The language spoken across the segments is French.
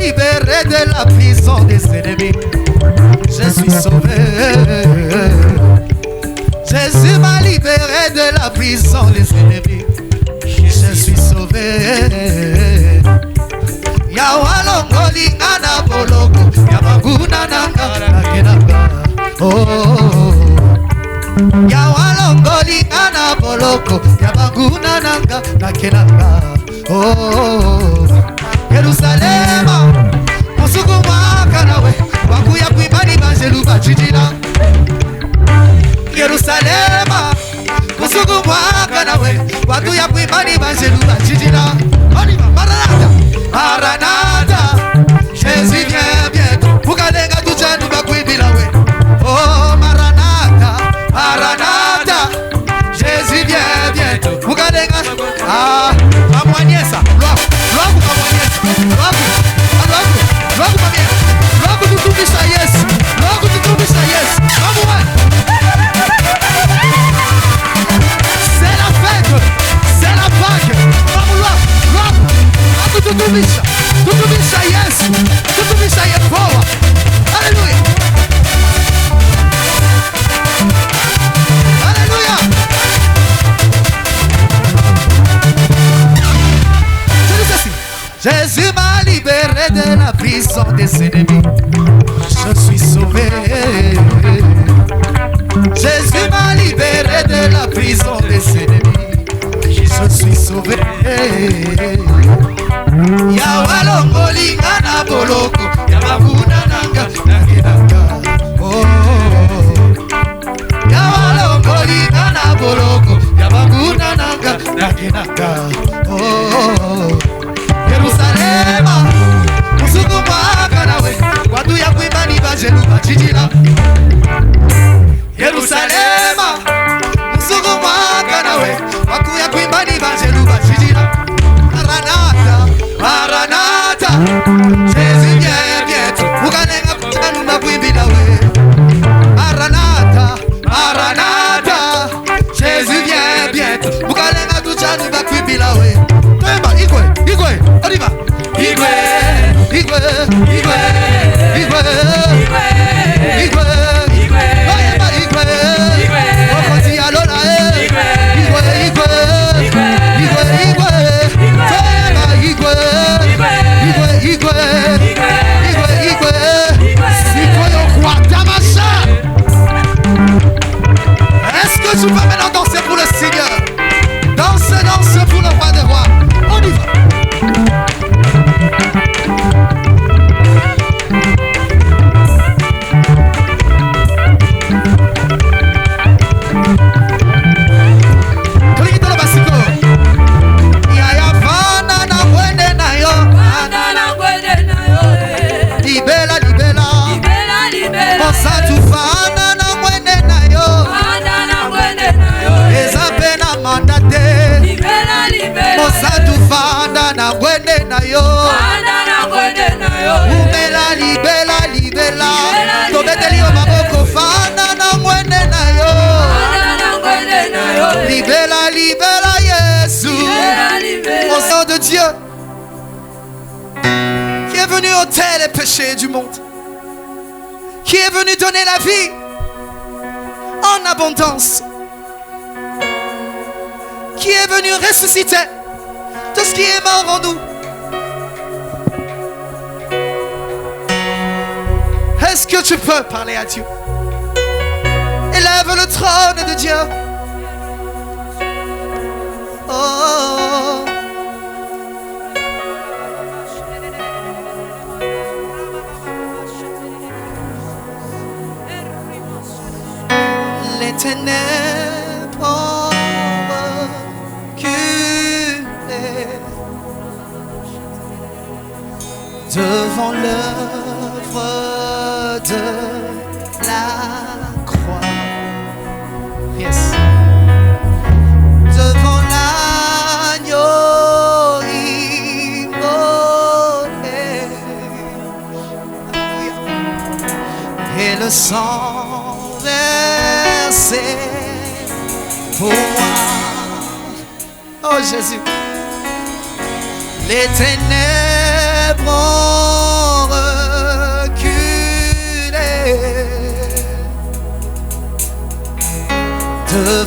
libéré de la prison des ennemis. Je suis sauvé. Jésus m'a libéré de la prison des ennemis. Je suis sauvé. Yawalongoli ngana boloko yamaguna nanga nakenanga. Oh, Yawalongoli ngana boloko yamaguna nanga nakenanga. Oh, Yerusalema musuku mwaka nawe wakuya kuimani banjelu bachijina. Yerusalema musuku mwaka nawe wakuya kuimani banjelu bachijina. Maranatha, Maranatha, Jésus vient bientôt. Pukalenga tuchanu bakwibila we. Oh Maranatha, Maranatha, Jésus vient bientôt. Pukalenga amwanyesa, lwaku kamwanyesa, lwaku mamia, lwaku tutumisha Yesu, lwaku tutumisha Yesu. C'est la fête, c'est la Pâque. Tutumisha Yesu, tutumisha Yehova. Alléluia, alléluia. Je dis ceci: Jésus m'a libéré de la prison des ennemis. Je suis sauvé. Jésus m'a libéré de la prison des ennemis. Je suis sauvé. Yawalongoli ngana boloko yamaguna nanga nakenanga. Oh, Yawalongoli ngana boloko yamaguna nanga nakenanga. Oh, Yerusalema musuku mwaka nawe watu ya kuimani banjelu bachijila. Yerusalema musuku mwaka nawe watu ya kuimani banjelu bachijila. Maranatha, Maranatha, Jésus vient bientôt. Pukalenga kuchanu bakwibila we. Maranatha, Maranatha, Jésus vient bientôt. Pukalenga tuchanu bakwibila we. Temba igwe, igwe, arriva. Igwe, igwe, igwe, igwe, igwe, igwe, oyeba igwe, okoti alona e. Igwe, igwe, igwe, igwe. Est-ce que tu vas maintenant danser pour le Seigneur? Danse, danse pour le roi des rois. On y va. Libela, libela, libela. Tobeteli o maboko fana na mwene na yo. Libela, libela, Yesu. Au sang de Dieu qui est venu ôter les péchés du monde, qui est venu donner la vie en abondance, qui est venu ressusciter tout ce qui est mort en nous. Est-ce que tu peux parler à Dieu? Élève le trône de Dieu. Oh. Les ténèbres ont reculé devant l'œuvre de la croix. Yes. Devant l'agneau immolé. Et le sang versé pour moi. Oh Jésus. Les ténèbres ont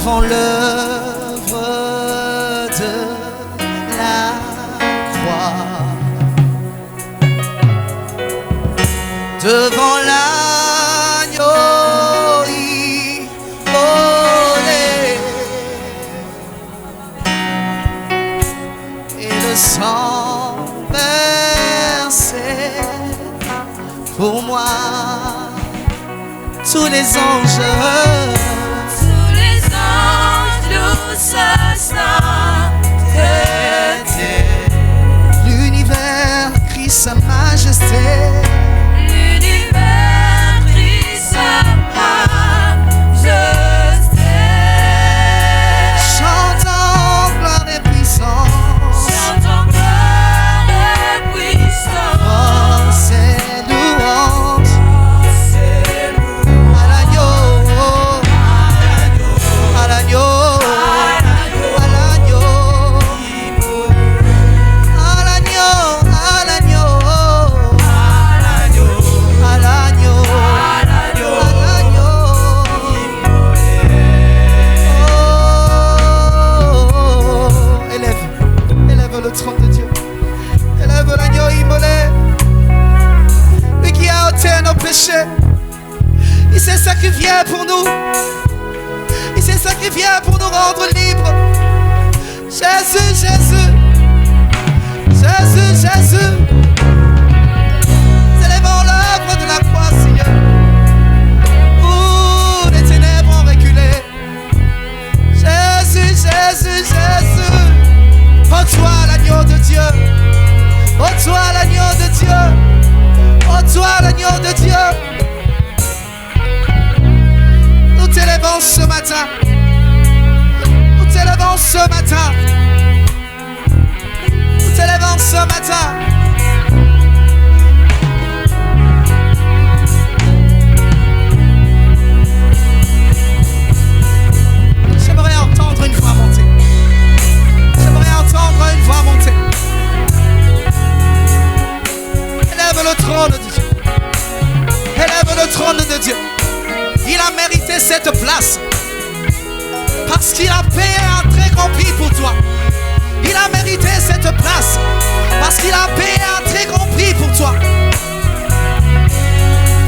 devant l'œuvre de la croix, devant l'agneau immolé et le sang versé pour moi. Tous les anges louent sa sainteté. L'univers crie sa majesté. L'univers crie sa majesté. Chantons gloire et puissance. Chantons gloire et puissance. Oh, c'est louange. Le trône de Dieu, élève l'agneau immolé, lui qui a ôté nos péchés. Il s'est sacrifié pour nous, il s'est sacrifié pour nous rendre libres. Jésus, Jésus, Jésus, Jésus, célébrons l'œuvre de la croix, Seigneur. Où les ténèbres ont reculé. Jésus, Jésus, Jésus. Oh toi l'agneau de Dieu, oh toi l'agneau de Dieu, oh toi l'agneau de Dieu. Nous t'élèvons ce matin, nous t'élèvons ce matin, nous t'élèvons ce matin. J'aimerais entendre une voix monter. Entendre une voix monter. Élève le trône de Dieu. Élève le trône de Dieu. Il a mérité cette place parce qu'il a payé un très grand prix pour toi. Il a mérité cette place parce qu'il a payé un très grand prix pour toi.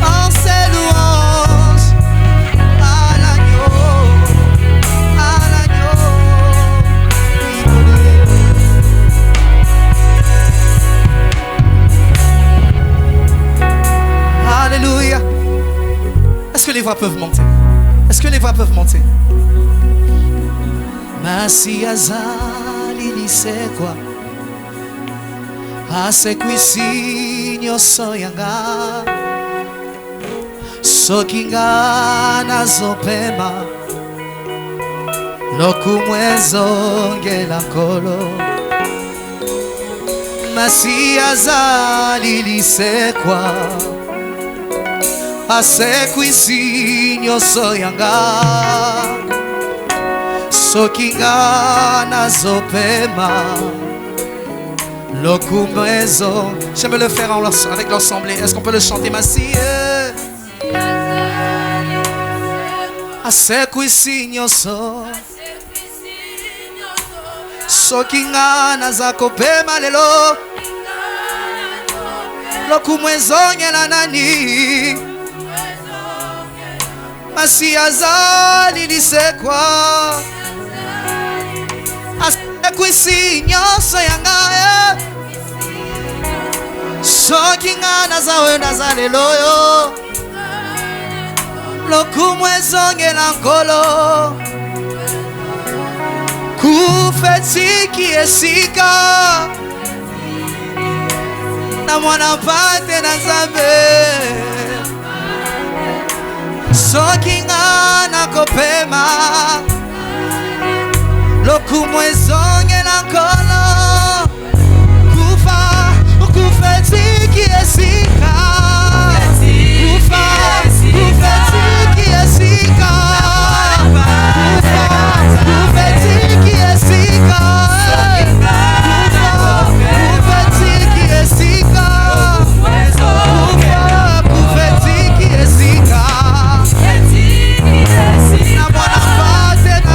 En ses louanges à l'agneau, à l'agneau. Alléluia. Est-ce que les voix peuvent monter? Est-ce que les voix peuvent monter? Masiazali lisekwa asekwisi nyoso yanga sokinga nazopema lokumwezongela nkolo. Masiazali lisekwa asekwisi nyoso yanga sokinga nazopema lokumezo. J'aime le faire avec l'assemblée. Est-ce qu'on peut le chanter? Masie asekwisi nyoso sokinga nazakopema lelo lokumwezongela nani. Masiazali lisekwa asekwisi nyoso yanga sokinga nazawe nazaleloyo lokumwezongela nkolo. Kufetiki esika na mwana pate na Nzambe sokinga nakopema lokumwezongela nkolo. Kufetiki esika kufetiki esika kufetiki esika kufetiki esika kufetiki esika na mwana pate na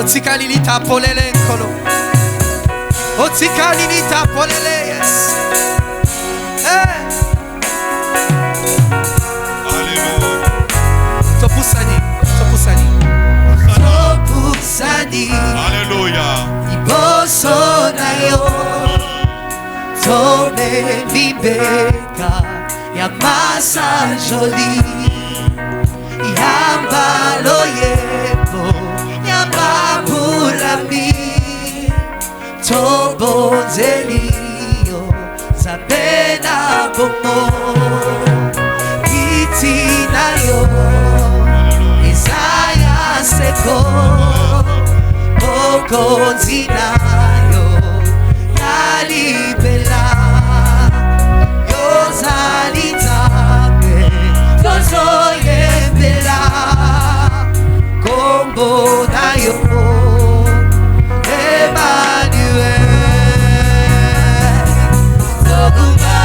Otikalilita polele nkolo. Otikalilita polele, yes. Hey. Alléluia. Topusani. Alléluia. Iboso na yo. Tome libeka ya masa joli. Yamba loyebo. Yamba bulami. Tobo zelio. Sabena bomo. Iti na yo. Isaya seko. Konzinayo yalibela yozalitabe yozoyembela kombo nayo Emmanuel Toguma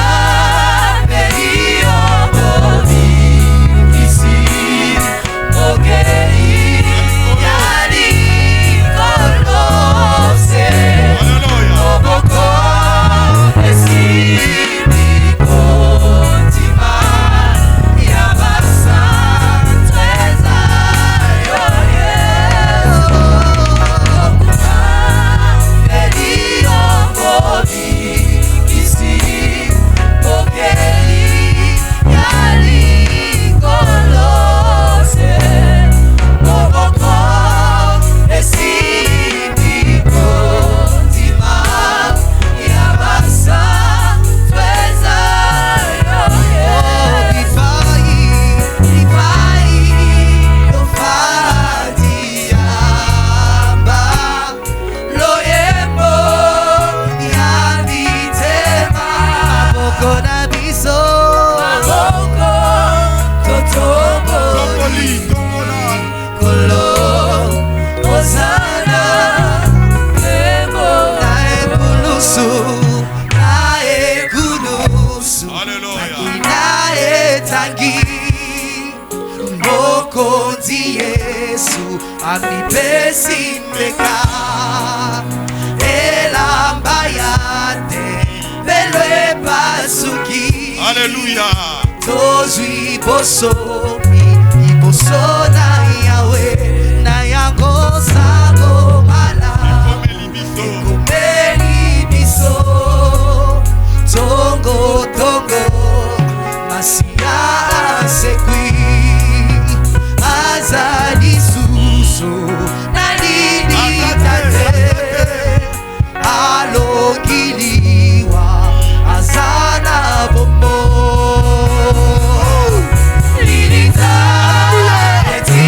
Berio Bobi Kisi Ogei Amipesimbeka Elambayate Belwe pasuki Alléluia. Tozui bosomi Iboso na yawe Na yango sago mala Ikomeli biso Tongo tongo Masia sekwi Azali suso Nalini tate Alokiliwa Azana bombo Lilita Eti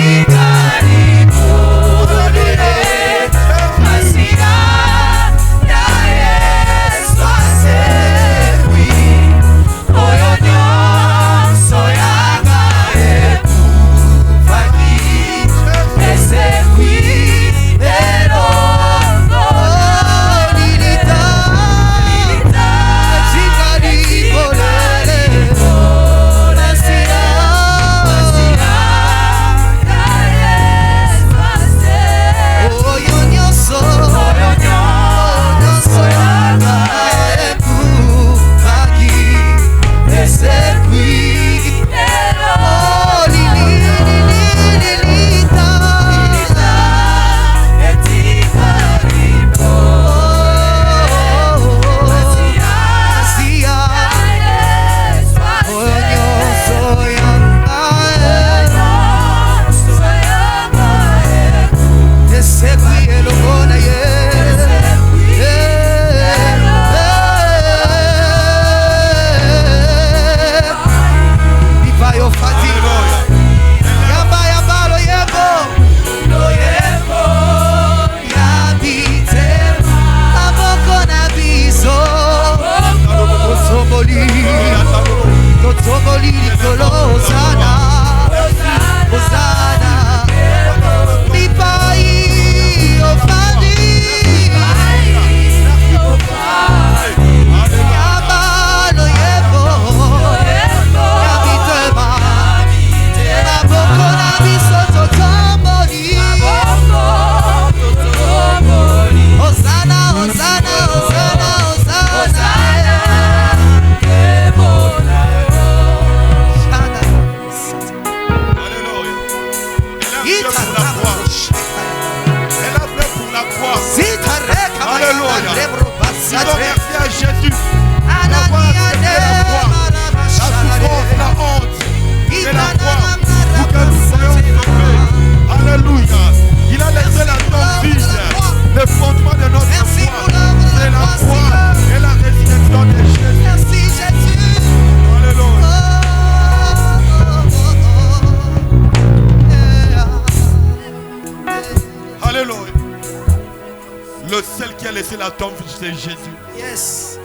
c'est la tombe de Jésus. Yes.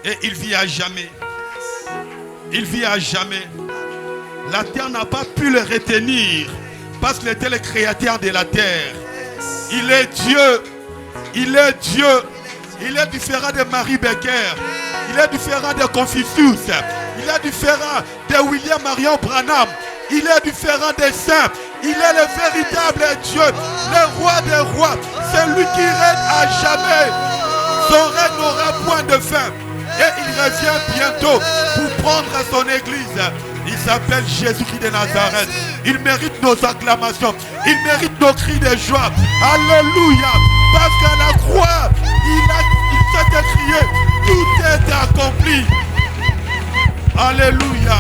Et il vit à jamais. Il vit à jamais. La terre n'a pas pu le retenir parce qu'il était le créateur de la terre. Il est Dieu. Il est Dieu. Il est différent de Marie Becker. Il est différent de Confucius. Il est différent de William Marion Branham. Il est différent des saints. Il est le véritable Dieu, le roi des rois. C'est lui qui règne à jamais. Son règne n'aura point de fin. Et il revient bientôt pour prendre son église. Il s'appelle Jésus-Christ de Nazareth. Il mérite nos acclamations. Il mérite nos cris de joie. Alléluia. Parce qu'à la croix, il s'est écrié, tout est accompli. Alléluia.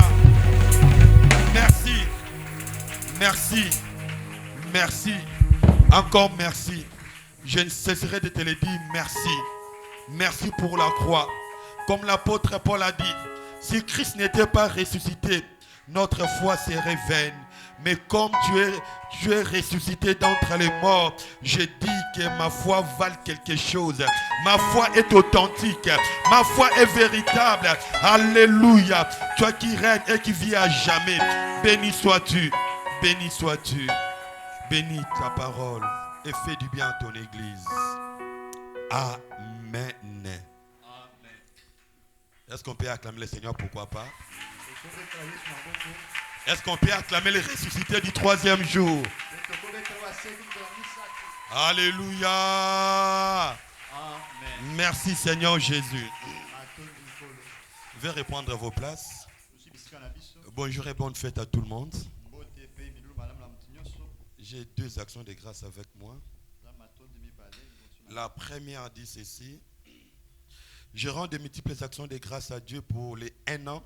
Merci. Merci. Merci. Encore merci. Je ne cesserai de te le dire merci. Merci pour la croix. Comme l'apôtre Paul a dit, si Christ n'était pas ressuscité, notre foi serait vaine. Mais comme tu es ressuscité d'entre les morts, je dis que ma foi vale quelque chose. Ma foi est authentique. Ma foi est véritable. Alléluia. Toi qui règnes et qui vis à jamais. Béni sois-tu. Béni sois-tu. Bénis ta parole et fais du bien à ton église. Amen. Est-ce qu'on peut acclamer le Seigneur? Pourquoi pas? Est-ce qu'on peut acclamer le ressuscité du troisième jour? Alléluia. Amen. Merci Seigneur Jésus. Je vais répondre à vos places. Bonjour et bonne fête à tout le monde. J'ai deux actions de grâce avec moi. La première dit ceci. Je rends de multiples actions de grâce à Dieu pour les 1 an.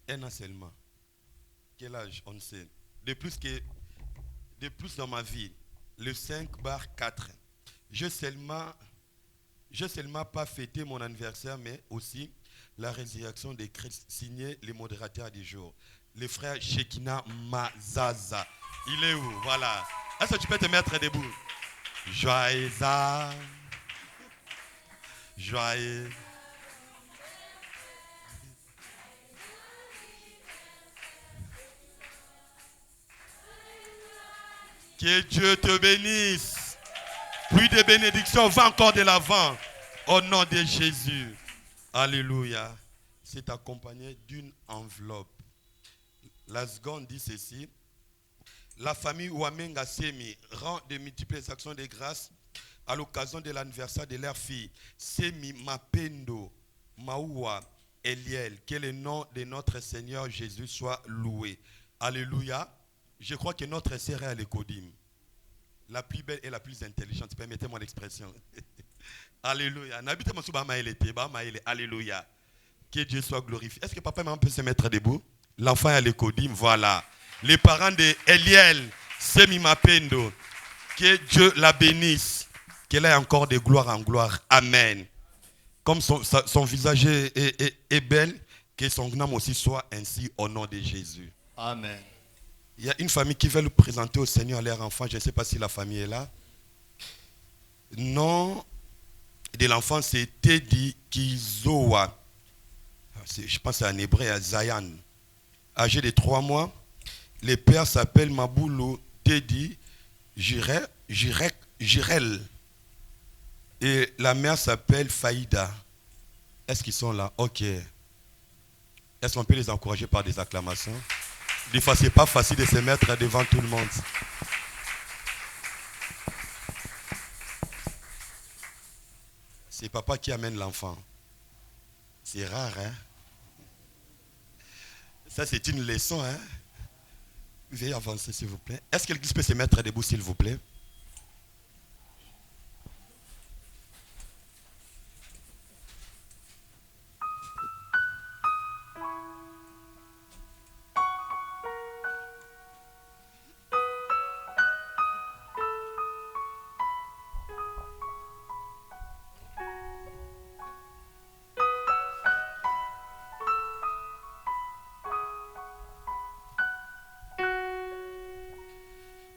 1 an seulement. Quel âge? On ne sait. De plus dans ma vie. Le 5/4. Je seulement pas fêté mon anniversaire, mais aussi la résurrection de Christ, signé les modérateurs du jour. Le frère Shekina Mazaza. Il est où? Voilà. Est-ce que tu peux te mettre debout? Joyeux. Joyeux. Que Dieu te bénisse. Plus de bénédictions, va encore de l'avant. Au nom de Jésus. Alléluia. C'est accompagné d'une enveloppe. La seconde dit ceci. La famille Wamenga Semi rend de multiples actions de grâce à l'occasion de l'anniversaire de leur fille, Semi Mapendo Maoua Eliel. Que le nom de notre Seigneur Jésus soit loué. Alléluia. Je crois que notre sœur est à l'Ecodim. La plus belle et la plus intelligente. Permettez-moi l'expression. Alléluia. Alléluia. Que Dieu soit glorifié. Est-ce que papa et maman peuvent se mettre debout? L'enfant est à l'Ecodim. Voilà. Les parents de Eliel, Semi Mapendo. Que Dieu la bénisse. Qu'elle ait encore de gloire en gloire. Amen. Comme son visage est belle, que son âme aussi soit ainsi au nom de Jésus. Amen. Il y a une famille qui veut le présenter au Seigneur à leur enfant. Je ne sais pas si la famille est là. Nom de l'enfant, c'est Teddy Kizoa. Je pense que c'est en hébreu, à Zayan. Âgé de 3 mois. Le père s'appelle Maboulou Teddy Jirel. Et la mère s'appelle Faïda. Est-ce qu'ils sont là? Ok. Est-ce qu'on peut les encourager par des acclamations? Des fois, ce n'est pas facile de se mettre devant tout le monde. C'est papa qui amène l'enfant. C'est rare, hein? Ça, c'est une leçon, hein? Veuillez avancer, s'il vous plaît. Est-ce que l'église peut se mettre debout, s'il vous plaît?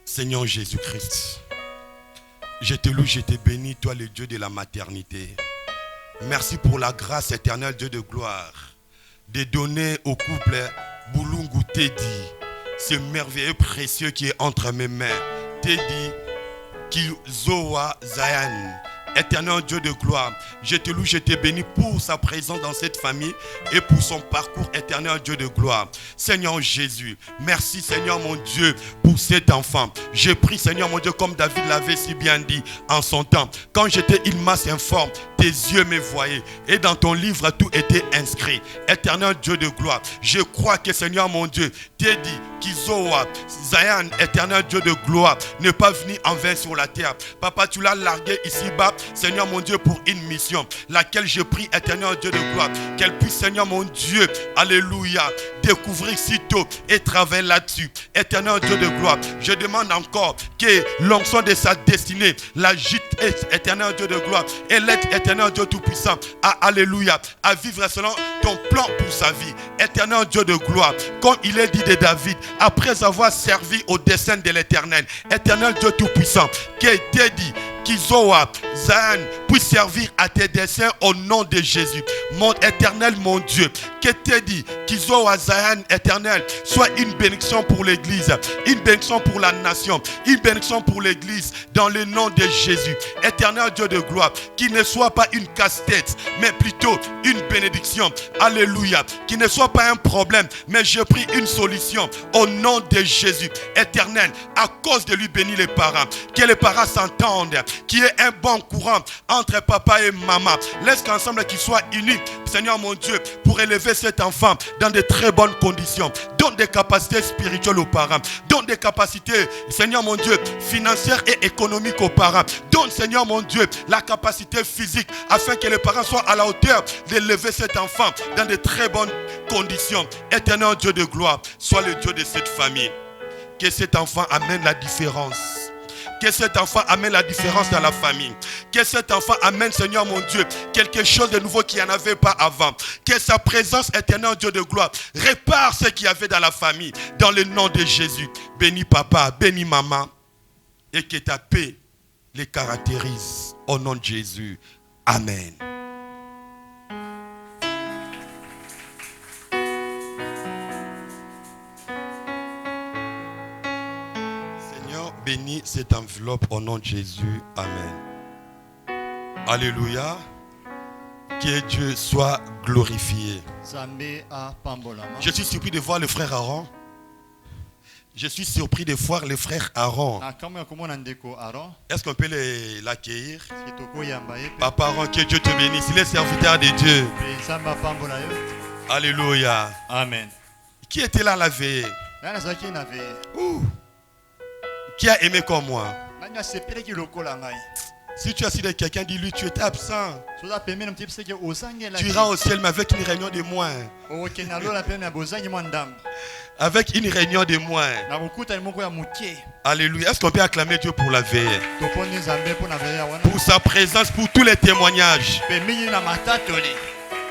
Seigneur Jésus-Christ, Je te loue, je te bénis, toi le Dieu de la maternité. Merci pour la grâce éternelle, Dieu de gloire, de donner au couple Boulungu Teddy, ce merveilleux précieux qui est entre mes mains. Teddy Kizoa Zayan. Éternel Dieu de gloire, je te loue, je te bénis pour sa présence dans cette famille et pour son parcours, éternel Dieu de gloire. Seigneur Jésus, merci Seigneur mon Dieu pour cet enfant. Je prie Seigneur mon Dieu, comme David l'avait si bien dit en son temps. Quand j'étais ilmas informe, tes yeux me voyaient et dans ton livre tout était inscrit. Éternel Dieu de gloire, je crois que Seigneur mon Dieu, t'es dit Kizoa, Zayan, éternel Dieu de gloire, n'est pas venu en vain sur la terre. Papa, tu l'as largué ici-bas, Seigneur mon Dieu, pour une mission, laquelle je prie, éternel Dieu de gloire, qu'elle puisse, Seigneur mon Dieu, alléluia, découvrir si tôt et travailler là-dessus. Éternel Dieu de gloire, je demande encore que l'onction de sa destinée, l'agite, éternel Dieu de gloire, et l'aide, éternel Dieu tout-puissant, alléluia, à vivre selon ton plan pour sa vie. Éternel Dieu de gloire, comme il est dit de David, après avoir servi au dessein de l'Éternel, éternel Dieu tout-puissant, qui était dit, Kizoa, Zayan, puisse servir à tes desseins au nom de Jésus. Mon éternel, mon Dieu, que t'es dit, Kizoa, Zayan, éternel, soit une bénédiction pour l'église, une bénédiction pour la nation, une bénédiction pour l'église, dans le nom de Jésus. Éternel Dieu de gloire, qui ne soit pas une casse-tête, mais plutôt une bénédiction. Alléluia. Qui ne soit pas un problème, mais je prie une solution au nom de Jésus. Éternel, à cause de lui bénir les parents, que les parents s'entendent, qu'il y ait un bon courant entre papa et maman. Laisse qu'ensemble qu'ils soient unis, Seigneur mon Dieu, pour élever cet enfant dans de très bonnes conditions. Donne des capacités spirituelles aux parents. Donne des capacités, Seigneur mon Dieu, financières et économiques aux parents. Donne, Seigneur mon Dieu, la capacité physique afin que les parents soient à la hauteur d'élever cet enfant dans de très bonnes conditions. Éternel Dieu de gloire, sois le Dieu de cette famille. Que cet enfant amène la différence. Que cet enfant amène la différence dans la famille. Que cet enfant amène, Seigneur mon Dieu, quelque chose de nouveau qu'il n'y en avait pas avant. Que sa présence, éternel Dieu de gloire, répare ce qu'il y avait dans la famille. Dans le nom de Jésus. Bénis papa, bénis maman. Et que ta paix les caractérise. Au nom de Jésus. Amen. Bénis cette enveloppe au nom de Jésus. Amen. Alléluia. Que Dieu soit glorifié. Je suis surpris de voir le frère Aaron. Je suis surpris de voir le frère Aaron. Est-ce qu'on peut l'accueillir? Papa Aaron, que Dieu te bénisse. Il est serviteur de Dieu. Alléluia. Amen. Qui était là la veille? Qui a aimé comme moi? Si tu as assis avec quelqu'un, dis-lui, tu es absent. Tu iras au ciel, mais avec une réunion de moins. Avec une réunion de moins. Alléluia. Est-ce qu'on peut acclamer Dieu pour la veille? Pour sa présence, pour tous les témoignages.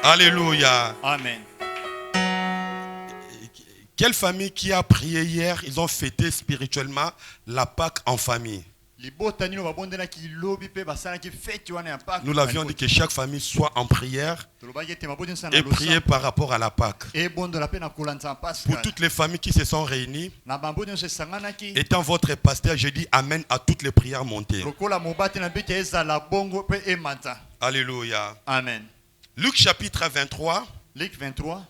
Alléluia. Amen. Quelle famille qui a prié hier, ils ont fêté spirituellement la Pâque en famille. Nous l'avions dit que chaque famille soit en prière et prier par rapport à la Pâque. Pour toutes les familles qui se sont réunies, étant votre pasteur, je dis Amen à toutes les prières montées. Alléluia. Amen. Luc chapitre 23. Luc 23.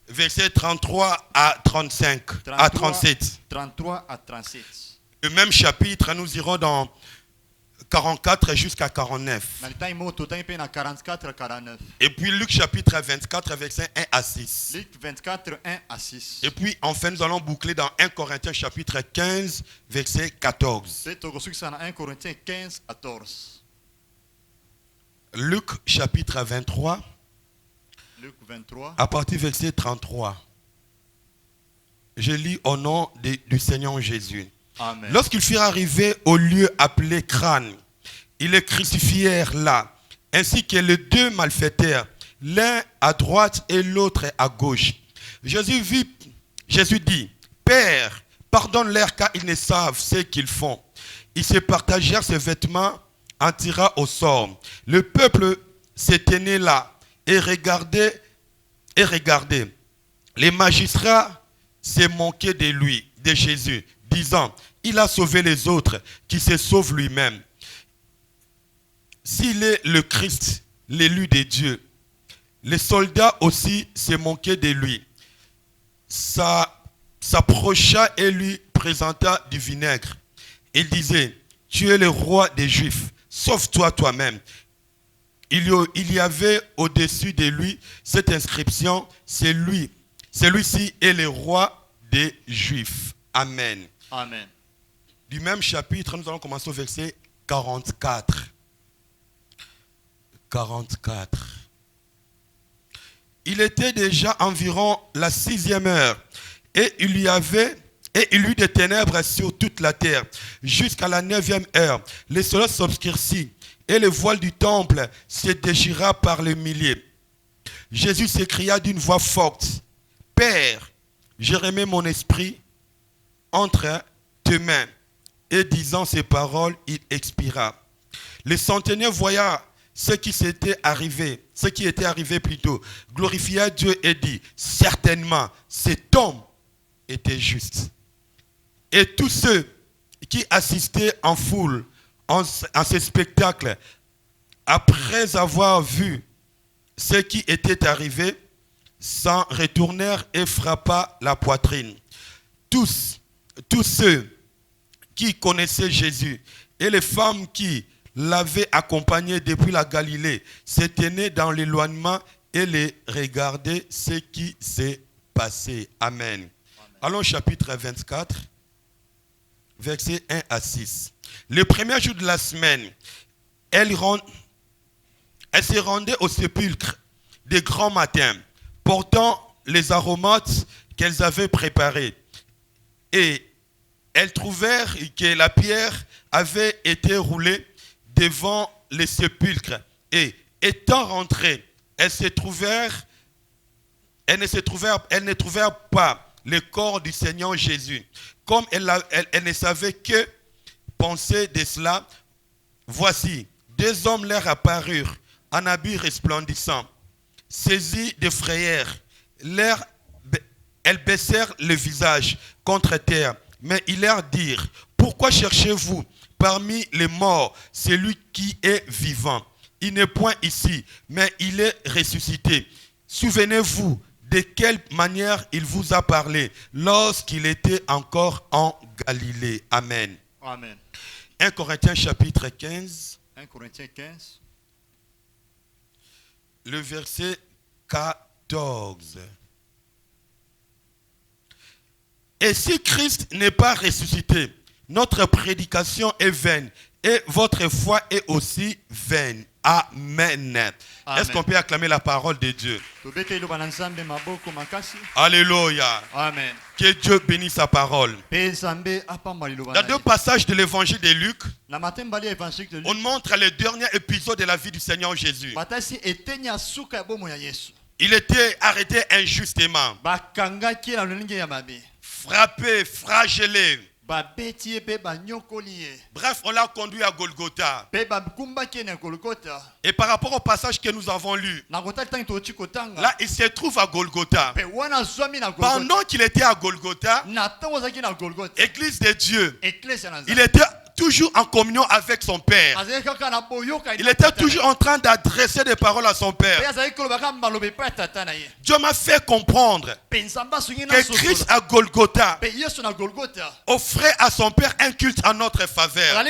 Versets 33 à 35, à 37. 33 à 37. Le même chapitre, nous irons dans 44 jusqu'à 49. Et puis Luc chapitre 24, versets 1 à 6. Luc 24, 1 à 6. Et puis enfin nous allons boucler dans 1 Corinthiens chapitre 15, verset 14. 1 Corinthiens 15 à 14. Luc chapitre 23. Luc 23. À partir du verset 33. Je lis au nom du Seigneur Jésus. Amen. Lorsqu'ils furent arrivés au lieu appelé Crâne, ils le crucifièrent là, ainsi que les deux malfaiteurs, l'un à droite et l'autre à gauche. Jésus dit, Père, pardonne-leur car ils ne savent ce qu'ils font. Ils se partagèrent ses vêtements en tira au sort. Le peuple se tenait là et regardait. Les magistrats se moquaient de lui, de Jésus, disant, il a sauvé les autres, qui se sauve lui-même. S'il est le Christ, l'élu de Dieu. Les soldats aussi se moquaient de lui. S'approcha et lui présenta du vinaigre. Il disait, tu es le roi des Juifs, sauve-toi toi-même. Il y avait au-dessus de lui cette inscription, celui-ci est le roi des Juifs. Amen. Amen. Du même chapitre, nous allons commencer au verset 44. 44. Il était déjà environ la 6e heure et il y eut des ténèbres sur toute la terre jusqu'à la 9e heure. Le soleil s'obscurcit et le voile du temple se déchira par les milliers. Jésus s'écria d'une voix forte, « Père, je remets mon esprit entre tes mains. » Et disant ces paroles, il expira. Le centenier voya ce qui était arrivé plutôt, glorifia Dieu et dit, certainement, cet homme était juste. Et tous ceux qui assistaient en foule en ce spectacle, après avoir vu ce qui était arrivé, s'en retournèrent et frappa la poitrine. Tous ceux qui connaissaient Jésus et les femmes qui l'avaient accompagné depuis la Galilée se tenaient dans l'éloignement et les regardaient ce qui s'est passé. Amen. Allons au chapitre 24, versets 1 à 6. Le premier jour de la semaine, elle se rendait au sépulcre de grand matin, portant les aromates qu'elles avaient préparés. Et elles trouvèrent que la pierre avait été roulée devant le sépulcre. Et étant rentrées, elles ne trouvèrent pas le corps du Seigneur Jésus. Comme elles ne savaient que penser de cela, voici, deux hommes leur apparurent en habits resplendissants. Saisis de frayeur, elles baissèrent le visage contre terre. Mais ils leur dirent, pourquoi cherchez-vous parmi les morts celui qui est vivant? Il n'est point ici, mais il est ressuscité. Souvenez-vous de quelle manière il vous a parlé lorsqu'il était encore en Galilée. Amen. Amen. 1 Corinthiens chapitre 15. 1 Corinthiens 15. Le verset 14. Et si Christ n'est pas ressuscité, notre prédication est vaine et votre foi est aussi vaine. Amen. Amen. Est-ce qu'on peut acclamer la parole de Dieu? Alléluia. Alléluia. Amen. Que Dieu bénisse sa parole. Dans deux passages de l'évangile de Luc, on montre le dernier épisode de la vie du Seigneur Jésus. Il était arrêté injustement, frappé, flagellé. Bref, on l'a conduit à Golgotha. Et par rapport au passage que nous avons lu, là, il se trouve à Golgotha. Pendant qu'il était à Golgotha, Église de Dieu, il était toujours en communion avec son Père. Il était toujours en train d'adresser des paroles à son Père. Dieu m'a fait comprendre que Christ à Golgotha offrait à son Père un culte en notre faveur.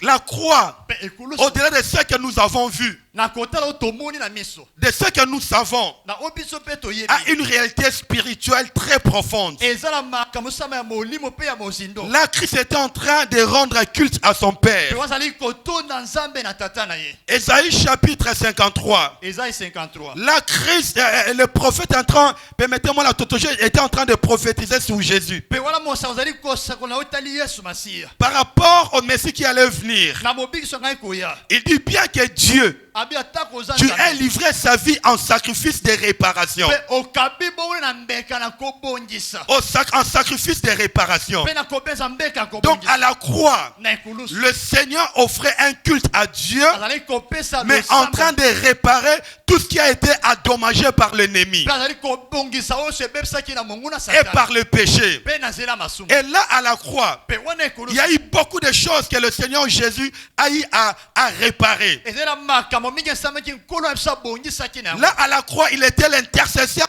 La croix, au-delà de ce que nous avons vu, de ce que nous savons, a une réalité spirituelle très profonde. Là, Christ était en train de rendre culte à son Père. Ésaïe chapitre 53. Là, Christ, le prophète est en train, permettez-moi la tautologie, était en train de prophétiser sur Jésus. Par rapport au Messie qui allait venir, il dit bien que Dieu Abi atako oza tu nzambe. as livré sa vie en sacrifice de réparation. Pe okabi bongo na mbeka na kobongisa. En sacrifice de réparation. Pe na kobenza mbeka Donc kobongisa. à la croix, Na ekulusu. le Seigneur offrait un culte à Dieu, Azali kopesa mais en train de réparer tout ce qui a été endommagé par l'ennemi Pe azali kobongisa o sebebisaki na mongu na et Satan. par le péché. Pe na zela masumu. Et là, à la croix, Pe wana il ekulusu. y a eu beaucoup de choses que le Seigneur Jésus a eu à réparer. Ezela makambo mingi esamaki nkolo ya biso abongisaki na yango. Là, à la croix, il était l'intercesseur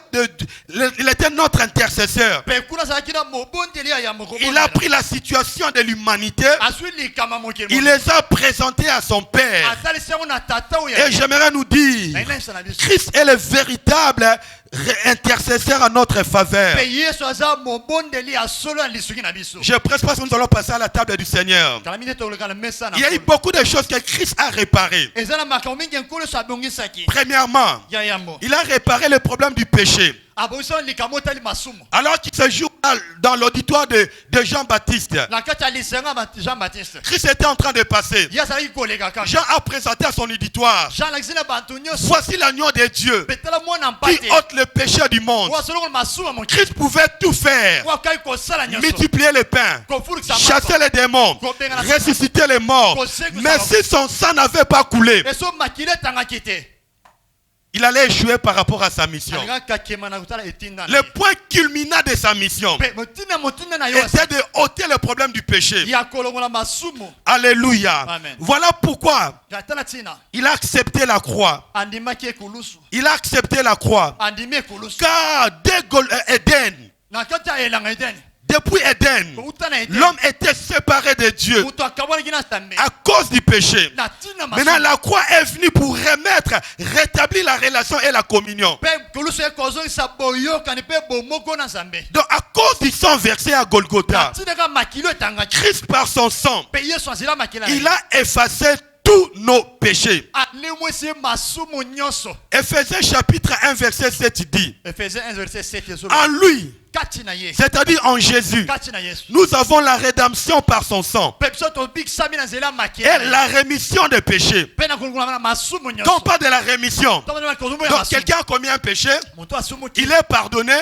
il était notre intercesseur. Pe kuna azalaki na mobondeli ya moko. Il a pris la situation de l'humanité, Azwi likama mokili. il les a présentés à son Père. atalisi yango na tata oyo. Et j'aimerais nous dire, Na inesa na biso. Christ est le véritable intercesseur en notre faveur. Pe Yesu aza mobondeli ya solo ya lisuki na biso. Je presse parce que nous allons passer à la table du Seigneur. Kala mine toleka na mesa na. Il y a eu beaucoup de choses que Christ a réparées. Ezala makambo mingi nkolo so abongisaki. Premièrement, Ya yambo. il a réparé le problème du péché. Abongisa likama otali masumu. Alors qu'il se joue dans l'auditoire de Jean-Baptiste, Na kati ya lisenga Jean-Baptiste. Christ était en train de passer. Ye azalaki koleka kaka. Jean a présenté à son auditoire, Jean alakisi na bantu nyonso. voici l'agneau de Dieu Betala mwana qui mpate. ôte le péché du monde. Wa solo masumu mon. Christ pouvait tout faire, Wa kai kosala nyonso. multiplier les pains, Kofurikisa chasser les démons, ressusciter les morts. Mais si son sang n'avait pas coulé, Eso makile tangaki te. il allait échouer par rapport à sa mission. Alingaka kema na kutala etinda. Le point culminant de sa mission Pe motina na yo. était de ôter le problème du péché. Ya kolongola masumu. Alléluia. Amen. Voilà pourquoi Gatala tina. il a accepté la croix. Andimaki ekulusu. Il a accepté la croix. Andimi ekulusu. Car dès Éden, Na kati ya elanga Eden. depuis Éden, Utana Eden. l'homme était séparé de Dieu Mutu akabwalaki na Nzambe. à cause du péché. Na tina Maintenant, masumu. la croix est venue pour rétablir la relation et la communion. Pe kulusu ekozongisa boyokani pe bomoko na Nzambe. Donc, à cause du sang versé à Na Golgotha, tina ka makilo etangaki. Christ, par son sang, Pe Yesu azila makila. il a effacé tous nos péchés. Alimwisi masumu nyonso. Éphésiens chapitre 1, verset 7 dit, Ephésiens 1 verset 7 ezolo. en lui, Kati na ye. c'est-à-dire en Jésus, Kati na Yesu. nous avons la rédemption par son sang Pe biso tobikisami na nzela makila. et la rémission des péchés. Pe na kolongola na masumu nyonso. Quand on parle de la rémission, Toma na kolongola ya donc masumu. quelqu'un a commis un péché, Moto asumu il est pardonné,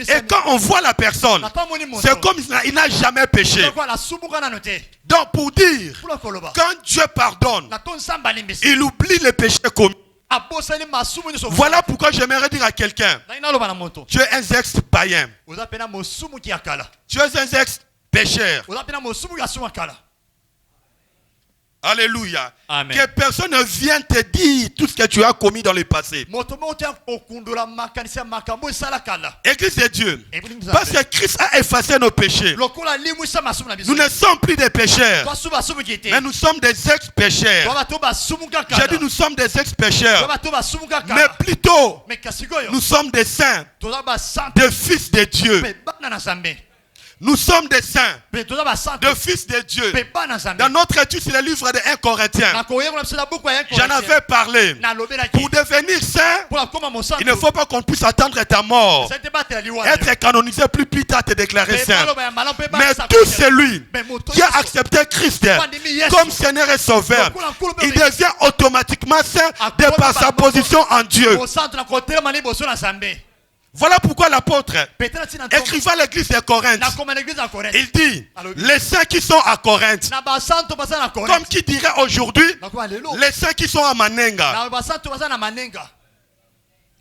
et quand on voit la personne, Nata moni moto. c'est comme il n'a jamais péché. Kwa la sumu kana note. Donc pour dire, Pula koloba. quand Dieu pardonne, Na ton samba limbisi. il oublie les péchés commis. Abosali masumu nyonso. Voilà pourquoi j'aimerais dire à quelqu'un, Na ina loba na moto. tu es un ex-païen, Oza pena mosumu ki akala. tu es un ex-pécheur. Oza pena mosumu ya sumu akala. Alléluia. Amen. Que personne ne vienne te dire tout ce que tu as commis dans le passé. Moto mo tia okundula makanisa makambo sala kala. Église de Dieu. Église Parce que Christ a effacé nos péchés. Lokola limwisa masumu na biso. Nous ne sommes plus des pécheurs, Kwa suba sumu kite. mais nous sommes des ex-pécheurs. Kwa to basumu kakala. J'ai dit nous sommes des ex-pécheurs, Kwa to basumu kakala. mais plutôt Mais kasikoyo. nous sommes des saints, Toza ba sant. des fils de Dieu. Pe bana na Nzambe. Nous sommes des saints, Pe toza ba sant. des fils de Dieu. Pe bana na Nzambe. Dans notre étude sur le livre de 1 Corinthiens, Na koyeba biso na buku ya j'en avais parlé. na lobelaki. Pour devenir saint, Pour la koma mosantu. il ne faut pas qu'on puisse attendre ta mort. C'était pas telle loi. Être canonisé plus tard te déclarer saint. Mais Mais tout celui qui a accepté Christ comme Seigneur et Sauveur, il devient automatiquement saint de par sa position en Dieu. au centre na côté mani boso na Nzambe. Voilà pourquoi l'apôtre, Peut-être si na écrivant à l'église de Corinthe, na comme l'église en Corinthe. il dit, les saints qui sont à Corinthe, Na ba santo basa na comme Corinthe. qui dirait aujourd'hui, Na kwa lelo. les saints qui sont à Manenga. Na ba santo basa na manenga.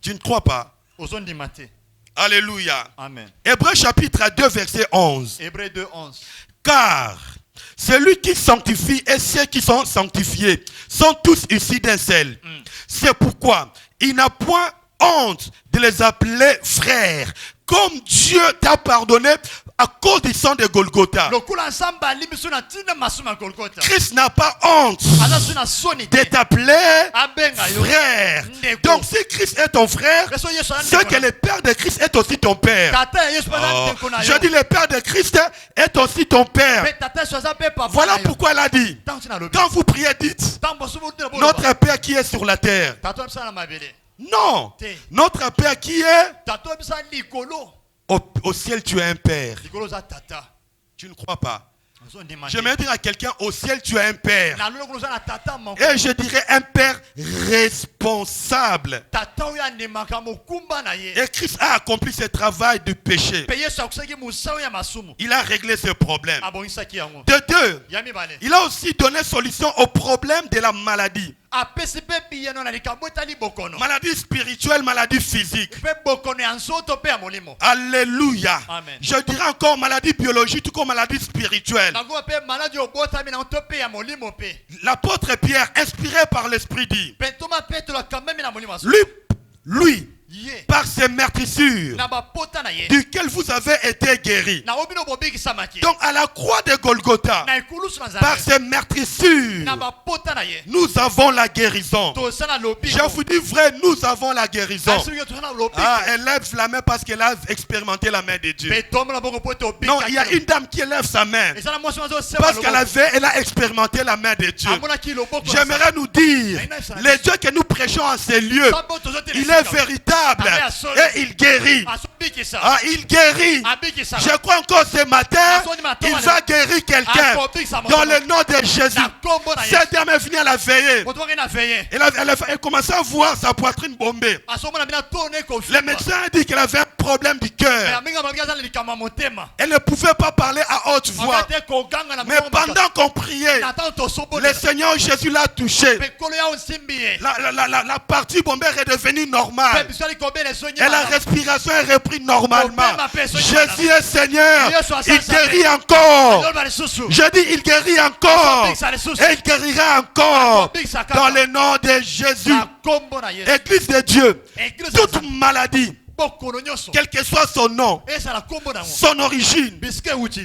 Tu ne crois pas? Ozondi mate. Alléluia. Amen. Hébreux chapitre 2 verset 11. Hébreux 2:11. Car celui qui sanctifie et ceux qui sont sanctifiés sont tous issus d'un seul. C'est pourquoi il n'a point honte de les appeler frères, comme Dieu t'a pardonné à cause du sang de Golgotha. Lokula nsamba limiso na tina masuma Golgotha. Christ n'a pas honte Anasu na soni de te. t'appeler Abenga yo. frère. Ndeko. Donc si Christ est ton frère, Reso Yesu c'est que le Père de Christ est aussi ton Père. Tata Yesu basa Oh, ndeko na yo. je dis le Père de Christ est aussi ton Père. Pe tata soza pe papa. Voilà pourquoi elle a dit, Tant na lobi. quand vous priez, dites, Tant boso bo te bo. notre Père qui est sur la terre. Tata bisa na mabele. Non, notre Père qui est Tata bisa likolo. au ciel, tu es un Père. Likolo za tata. Tu ne crois pas? J'aimerais dire à quelqu'un, au ciel, tu as un père. Et je dirais un père responsable. Et Christ a accompli ce travail du péché. Il a réglé ce problème. De deux, il a aussi donné solution au problème de la maladie. Maladie spirituelle, maladie physique. Alléluia. Amen. Je dirais encore maladie biologique, tout comme maladie spirituelle. L'apôtre Pierre, inspiré par l'Esprit, dit, lui, par ses meurtrissures, duquel vous avez été guéris. Donc à la croix de Golgotha, par ses meurtrissures, nous avons la guérison. Je vous dis vrai, nous avons la guérison. Ah, elle lève la main parce qu'elle a expérimenté la main de Dieu. Non, il y a une dame qui lève sa main parce elle a expérimenté la main de Dieu. J'aimerais nous dire, le Dieu que nous prêchons en ces lieux, il est véritable et il guérit. Ah, il guérit. Je crois encore ce matin, il va guérir quelqu'un dans le nom de Jésus. Cette dame est venue à la veillée. Elle commençait à voir sa poitrine bombée. Le médecin a dit qu'elle avait un problème du cœur. Elle ne pouvait pas parler à haute voix. Mais pendant qu'on priait, le Seigneur Jésus l'a touché. La partie bombée est redevenue normale. Et la respiration est reprise normalement. Jésus est Seigneur. Il guérit encore. Je dis il guérit encore. Et il guérira encore. Dans le nom de Jésus. Église de Dieu. Toute maladie, quel que soit son nom, son origine,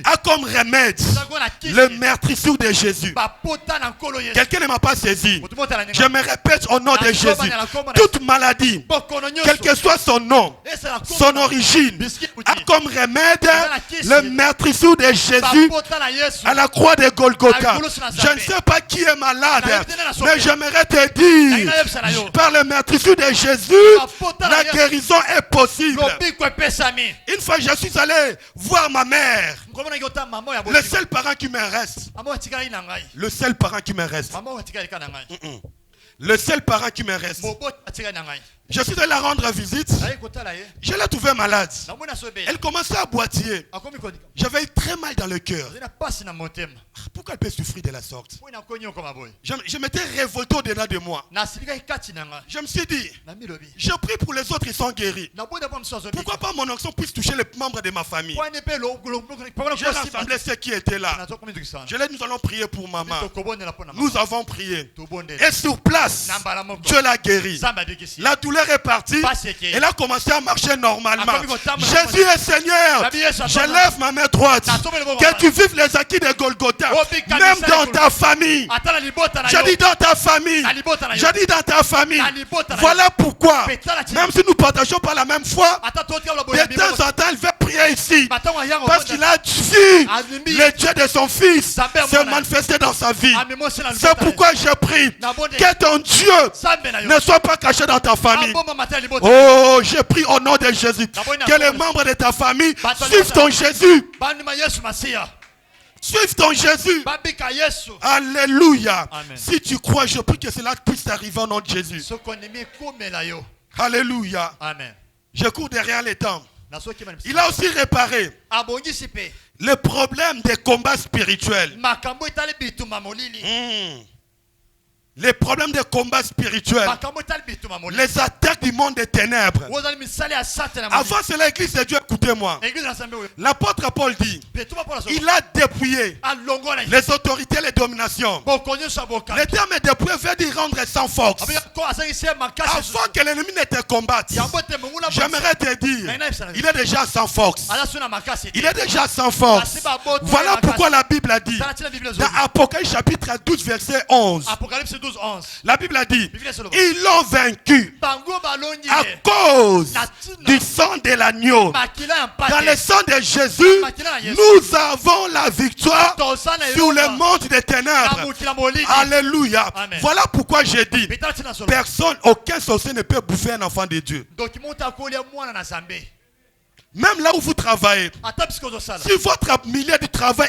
a comme remède le meurtrissure de Jésus. Quelqu'un ne m'a pas saisi. Je me répète au nom de Jésus. Toute maladie, quel que soit son nom, son origine, a comme remède le meurtrissure de Jésus à la croix de Golgotha. Je ne sais pas qui est malade, mais j'aimerais te dire, par le meurtrissure de Jésus, la guérison est possible. Une fois je suis allé voir ma mère, le seul parent qui me reste. Le seul parent qui me reste. Le seul parent qui me reste. Je suis allé la rendre visite. Je l'ai trouvée malade. Elle commençait à boitiller. J'avais très mal dans le cœur. Pourquoi elle peut souffrir de la sorte? Je m'étais révolté au-dedans de moi. Je me suis dit, je prie pour les autres, ils sont guéris. Pourquoi pas mon onction puisse toucher les membres de ma famille? J'ai rassemblé ceux qui étaient là. Nous allons prier pour maman. Nous avons prié. Et sur place, Dieu l'a guéri. La douleur est partie. Elle a commencé à marcher normalement. Jésus est Seigneur. Je lève ma main droite. Que tu vives les acquis de Golgotha. Même dans ta famille. Je dis dans ta famille. Je dis dans ta famille. Voilà pourquoi, même si nous partageons pas la même foi, de temps en temps, il veut prier ici. Parce qu'il a vu le Dieu de son fils se manifester dans sa vie. C'est pourquoi je prie que ton Dieu ne soit pas caché dans ta famille. Oh, je prie au nom de Jésus que les membres de ta famille suivent ton Jésus. Suive ton Jésus. Alléluia. Amen. Si tu crois, je prie que cela puisse arriver au nom de Jésus. Alléluia. Amen. Je cours derrière les temps. Il a aussi réparé le problème des combats spirituels. Les problèmes de combat spirituel, les attaques du monde des ténèbres. Avant cela, l'église de Dieu, écoutez-moi. L'apôtre Paul dit, il a dépouillé les autorités, les dominations. Le terme dépouillé veut dire rendre sans force. Avant que l'ennemi ne te combatte, j'aimerais te dire, il est déjà sans force. Il est déjà sans force. Voilà pourquoi la Bible a dit, dans Apocalypse chapitre 12 verset 11, la Bible a dit, ils l'ont vaincu à cause du sang de l'agneau. Dans le sang de Jésus, nous avons la victoire sur le monde des ténèbres. Alléluia. Voilà pourquoi j'ai dit, personne, aucun sorcier ne peut bouffer un enfant de Dieu. Même là où vous travaillez, ata bisika ozosala si votre milieu de travail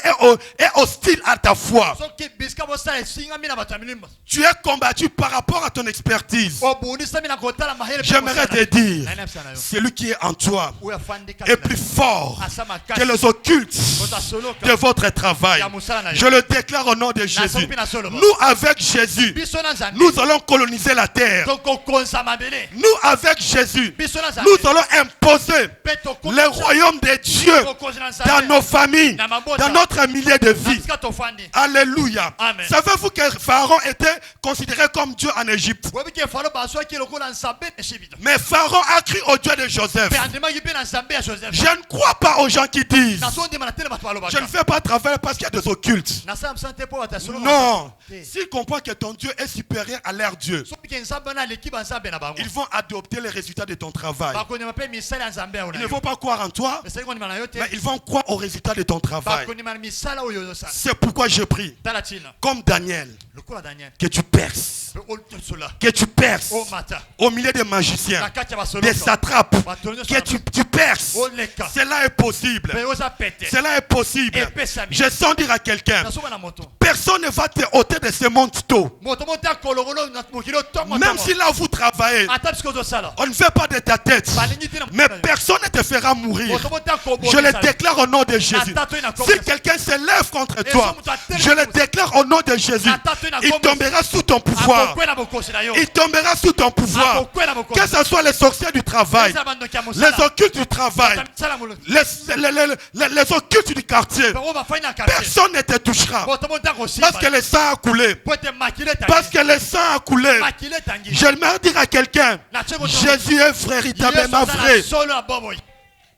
est hostile à ta foi, soki bisika bosala esingami na bato ya milimo tu es combattu par rapport à ton expertise. obundisami na kotala mahele J'aimerais te dire, Nani abisana yo celui qui est en toi oyo afandi est plus fort asa que makasi les occultes otasoloka de votre travail. ya mosala na Je yo le déclare au nom de Jésus. nasopi na soloba Nous, avec Jésus, biso na nzambe nous allons coloniser la terre. tokokonza mabele Nous, avec Jésus, biso na nzambe nous allons imposer mpe tokokonza le royaume de Dieu tokonza na dans nzambe nos familles, na mabota dans notre milieu de na vie. bisika tofandi Alléluia. Amen. Savez-vous que Pharaon était considéré comme Dieu en Égypte? oyebi ke falo bazwaki lokola nzambe eshibito Mais Pharaon a cru au Dieu de Joseph. mpe andimaki mpe na nzambe ya joseph Je ne crois pas aux gens qui disent nazondima na tele bato je ne balobaka fais pas travailler parce qu'il y a des occultes. nasala mosala te mpo bato ya solo Non. S'ils comprennent que ton Dieu est supérieur à leur Dieu, soki ke nzambe wana aleki banzambe na bango ils vont adopter les résultats de ton travail. bakondima mpe misala ya nzambe yawo Ils na ne yo vont pas croire en toi, esali kondima na yo te mais ils vont croire aux résultats de ton travail. bakondima na misala oyo ozosala C'est pourquoi je prie, tala ntina comme Daniel, lokola daniel que tu perces, mpe osola que tu perces omata au milieu des magiciens, na kati ya des basoloka satrapes, bato nyonso que tu perces. oleka Cela est possible. mpe oza pete Cela est possible. epesami Je sens dire à quelqu'un, nasoba na moto personne ne va te ôter de ce monde tôt. moto moko te akolongolo na mokili otongo Même si là où vous travaillez, ata bisika ozosala on ne fait pas de ta tête. balingi te na Mais mokili personne ne te fera mourir. moto moko te Je le akobomisa déclare au nom de Jésus. Si quelqu'un se lève contre toi, je le déclare au nom de Jésus. Il tombera sous ton pouvoir. akokwela bokosi na yo Il tombera sous ton pouvoir. akokwela bokosi Que ce soit les sorciers du travail, eza bandoki ya les mosala occultes du travail, misala molo les occultes du quartier, bango bafai na quartier personne ne te touchera. moto moko te akosimba Parce que le sang a coulé. po ete makili Parce etangi que le sang a coulé. makili etangi J'aimerais dire à quelqu'un, natie moto Jésus est véritablement vrai. solo ya bomoi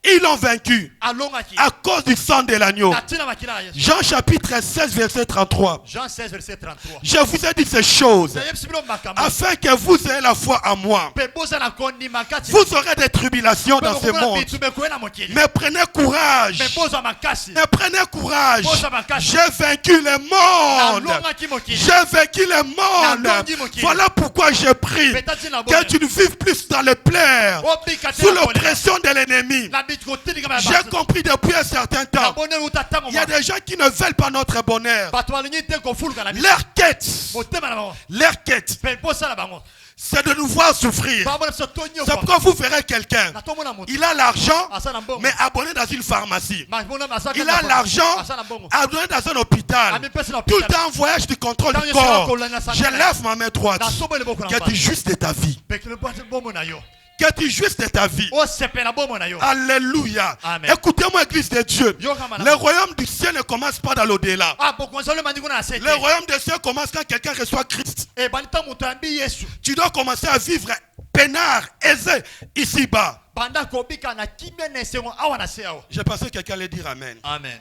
Ils l'ont vaincu alongaki à cause du sang de l'agneau. na ntina makila ya yesu Jean chapitre 16 verset 33. Jean 16 verset 33 Je vous ai dit ces choses nayebisi bino makambo afin que vous ayez la foi en moi. mpe boza na kondima kati Vous aurez des tribulations dans ce monde. bitumbe koye na mokili Mais prenez courage. mpe bozwa makasi Mais prenez courage. Boza makasi. J'ai vaincu le monde. nalongaki mokili J'ai vaincu le monde. Nalongi mokili. Voilà pourquoi je prie mpe tati na que tu ne vives plus dans les pleurs, obika te sous na kolela. l'oppression de l'ennemi. na biti kotilikama ya J'ai compris depuis un certain temps. naboneli uta ntango Il y a des gens qui ne veulent pas notre bonheur. bato balingi te kofuluka na biso Leur quête, motema na bango leur quête, mpe bosala bango c'est de nous voir souffrir. bamona biso tonio C'est pourquoi vous verrez quelqu'un. na tomona moto Il a l'argent, asa na mbongo mais abonné dans une pharmacie. mabona asa Il a l'argent, asa na mbongo abonné dans un hôpital. amipesi na Tout le temps en voyage du contrôle du corps. Je lève ma main droite. nasombeli boko na Que tu jouisses de ta vie. pekele bomo na yo Que tu jouisses de ta vie. osepela bomo na yo Alléluia. Amen. Écoutez-moi, Église de Dieu. yokama Le na royaume du ciel ne commence pas dans l'au-delà. bokonzi olema ndingo na sete Le royaume des cieux commence quand quelqu'un reçoit Christ. ebandi ntango moto yambi yesu Tu dois commencer à vivre peinard, aisé, ici-bas. banda kobika na kimia na esengo awa na se awa Je pensais que quelqu'un allait dire Amen. amen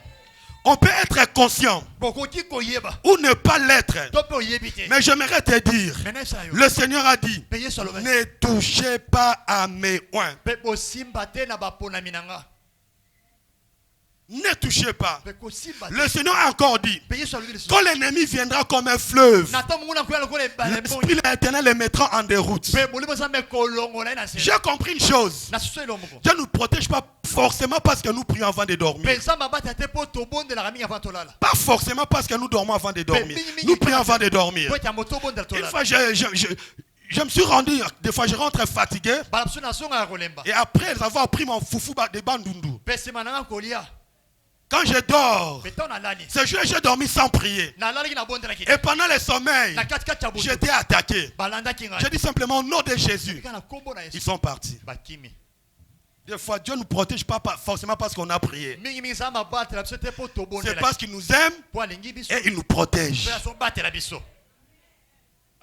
On peut être conscient bokoki koyeba ou ne pas l'être. to mpe oyebi te Mais j'aimerais te dire, mena esala yo le Seigneur a dit, mpe yesu aloba ne touchez pas à mes oins. mpe bosimba te na baponami na nga Ne touchez pas. mpe kosimba te Le Seigneur a encore dit, mpe yesu alobi lisusu quand l'ennemi viendra comme un fleuve, na ntango monguna koya lokola ebale l'Esprit de l'Éternel le mettra en déroute. mpe molimo nzambe ekolongola ye na se J'ai compris une chose. na susu elo moko Dieu ne nous protège pas forcément parce que nous prions avant de mpe dormir. nzambe abata te mpo tobondelaka mingi avant tolala Pas forcément parce que nous dormons avant de dormir. Nous prions avant de dormir. po ete yango tobondela Une tolala fois, je me suis rendu, des fois je rentre fatigué. bala biso nazongaka kolemba Et après avoir pris mon foufou de bandundu, mpe nsima nanga kolia quand je dors, mpe ntango nalali ce jour j'ai dormi sans prier. nalalaki nabondelaki Et pendant le sommeil, na katikati ya butu j'étais attaqué. balandaki ngai J'ai dit simplement au nom de Jésus. kaka na nkombo na Ils yesu sont partis. bakimi Des fois, Dieu ne nous protège pas forcément parce qu'on a prié. mingi mingi nzambe abatela biso te mpo C'est tobondela parce qu'il nous aime mpo alingi biso et il nous protège. mpe azobatela biso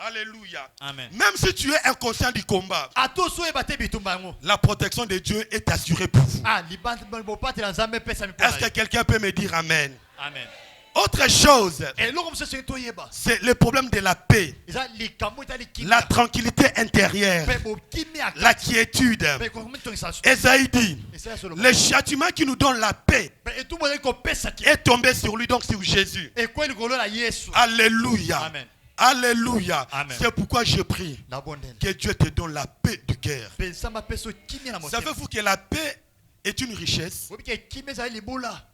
Alléluia. amen Même si tu es inconscient du combat, ata ozoyeba te bitumba yango la protection de Dieu est assurée pour vous. bobatela nzambe epesami mpo Est-ce que na quelqu'un peut me dire Amen? amen Autre chose, eloko mosusu soki toyeba c'est le problème de la paix, eza likambo etali la tranquillité intérieure, mpe bokimi ya la quiétude. mpe komitongisa so Esaïe dit, esaya soloba le châtiment qui nous donne la paix mpe etumbu ezali kopesa ki est tombé sur lui, donc sur Jésus. ekwei likolo na yesu Alléluia. amen Alléluia. Amen. C'est pourquoi je prie nabondela que Dieu te donne la paix du cœur. mpe nzambe apesa kimia na motema Savez-vous que la paix est une richesse. oyebi ke kimia ezali libula.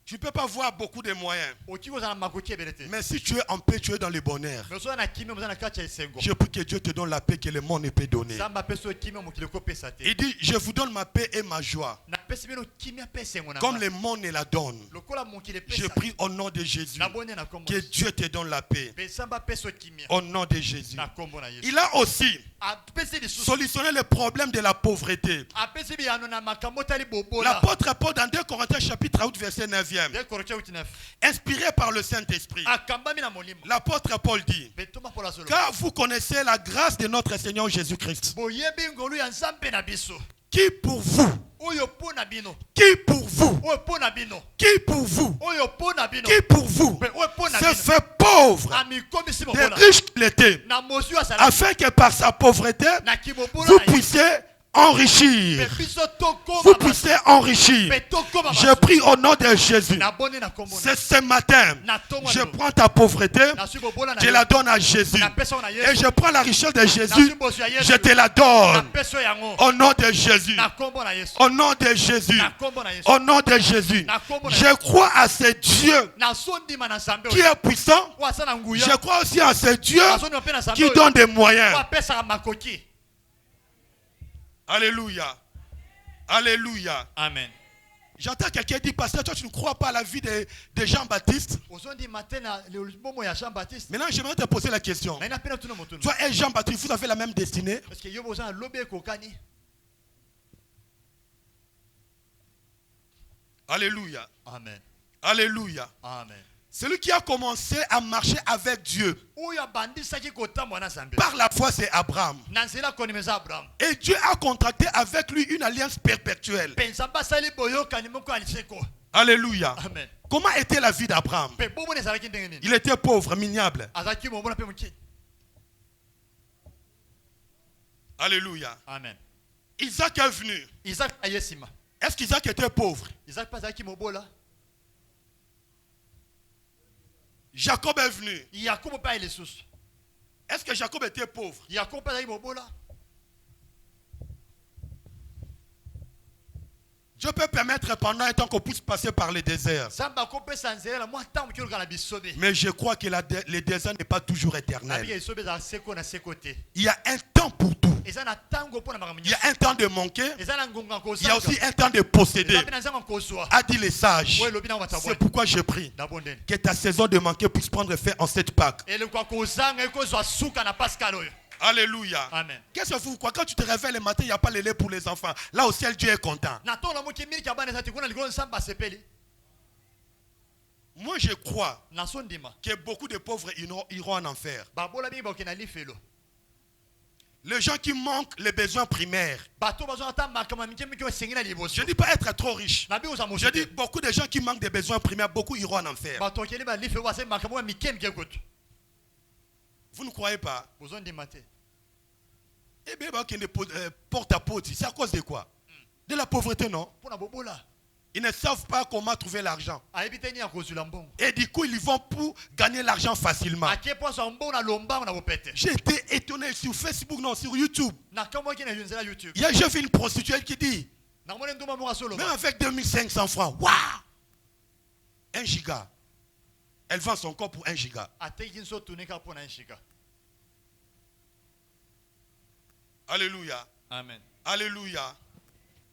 Tu ne peux pas voir beaucoup de moyens. Okoki kozala na makoki ebele te. Mais si tu es en paix, tu es dans le bonheur. Mais ozoza na kimia oza na kati ya esengo. Je prie que Dieu te donne la paix que le monde ne peut donner. Nzambe apesi oyo kimia mokili ekopesa te. Il dit, je vous donne ma paix et ma joie. Napesi bino kimia mpe esengo na Comme ngai. le monde ne la donne. Lokola mokili Je epesa. prie au nom de Jésus. Nabonde na kombo. Que Dieu te donne la paix. Mpe Nzambe apesi oyo kimia. Au nom de Jésus. Na kombo na Yesu. Il a aussi Apesi lisusu. solutionné le problème de la pauvreté. Apesi biyano na makambo otali bobola. L'apôtre Paul dans 2 Corinthiens chapitre 8 verset 9e, De Corinthiens 8:9. inspiré par le Saint-Esprit, Akambami na molimo. l'apôtre Paul dit, Mpe toma pola solo. car vous connaissez la grâce de notre Seigneur Jésus-Christ, Boyebi ngolu ya Nzambe na biso. qui pour vous, Oyo po na bino. qui pour vous, Oyo po na bino. qui pour vous, Oyo po na bino. qui pour vous, Mpe oyo po na se bino. fait pauvre, Amikomisi des mobola. riches qu'il était, Na mosu asala. afin que par sa pauvreté, Na kibobola. vous puissiez enrichir. Mpe biso tokoma. Vous puissiez enrichir. Mpe tokoma. Je prie au nom de Jésus. Na bone na kombo. C'est ce matin. Na tongo. Je prends ta pauvreté, Na su bobola na. je la donne à Jésus. Na pesa na Et Yesu. je prends la richesse de Na Jésus, su bosu ya Yesu. je te la Na donne. pesa yango. Au nom de Jésus. Na kombo na Yesu. Au nom de Jésus. Na kombo na Yesu. Au nom de Jésus. Je crois à ce Dieu Na sondima na Nzambe. qui est puissant. Wasa na nguya. Je crois aussi à ce Dieu Na sondima pe na Nzambe. qui donne des moyens. Wa pesa makoki. Alléluia. Alléluia. Amen. J'entends quelqu'un dire, pasteur, toi tu ne crois pas à la vie de Jean-Baptiste. Ozondi matin na le bomo ya Jean-Baptiste. Maintenant, j'aimerais te poser la question. Na ina pena tuna moto. Toi et Jean-Baptiste, vous avez la même destinée. Parce que yo boza lobe kokani. Alléluia. Amen. Alléluia. Amen. Celui qui a commencé à marcher avec Dieu Oyo abandisaki kotambo na Nzambe. par la foi, c'est Abraham. Na nzela konimeza Abraham. Et Dieu a contracté avec lui une alliance perpétuelle. Pensa basali boyokani moko aliseko. Alléluia. Amen. Comment était la vie d'Abraham? Pe bomo ne zalaki ndenge nini? Il était pauvre, minable. Azaki mo bona pe muki. Alléluia. Amen. Isaac est venu. Isaac ayesima. Est-ce qu'Isaac était pauvre? Isaac pas zaki mobola. Jacob est venu. Yakobo pa elesusu. Est-ce que Jacob était pauvre? Yakobo pa zaki mobola. Dieu peut permettre pendant un temps qu'on puisse passer par le désert. Samba kopesa nzela mo tambo kyo kana bisobe. Mais je crois que le désert n'est pas toujours Abika éternel. isobe za seko na sekote. Il y a un temps pour tout. Eza na tango pona makambo. Il y a un temps de manquer. Eza na ngonga ko. Il y a aussi un temps de posséder. Eza na nzanga ko soa. A dit les sages. Ouais lobi na watabwa. C'est pourquoi je prie Na bondeni. que ta saison de manquer puisse prendre fin en cette Pâque. Ele kwa kozanga eko zo suka na Pascal oyo. Alléluia. Amen. Qu'est-ce que vous croyez? Quand tu te réveilles le matin, il n'y a pas le lait pour les enfants. Là au ciel, Dieu est content. Na tola mo kimiri kabane za tikuna likolo samba sepeli. Moi, je crois Na sondima. que beaucoup de pauvres iront en enfer. Babola bi bokena lifelo. Les gens qui manquent les besoins primaires. Bato bazo ata makama mikemi ko sengina liboso. Je ne dis pas être trop riche. Na bi uza mo. Je dis beaucoup de gens qui manquent des besoins primaires, beaucoup iront en enfer. Bato kele ba lifelo wase makama mikemi ke kotu. Vous ne croyez pas? Bozo ndimate. Eh bien, porte à porte, c'est à cause de quoi? De la pauvreté, non? Pona bobola. Ils ne savent pas comment trouver l'argent. Ayebiteni ya kozula mbongo. Et du coup, ils y vont pour gagner l'argent facilement. Akepo so mbongo na lomba na bopete. J'ai été étonné sur Facebook, non, sur YouTube. Na kamo ki na yunzela YouTube. Hier, j'ai vu une prostituée qui dit, Na mone nduma mo solo. même avec 2500 francs, waouh! 1 giga. Elle vend son corps pour 1 giga. Ateki nso tunika pona nshika. Alléluia. Amen. Alléluia.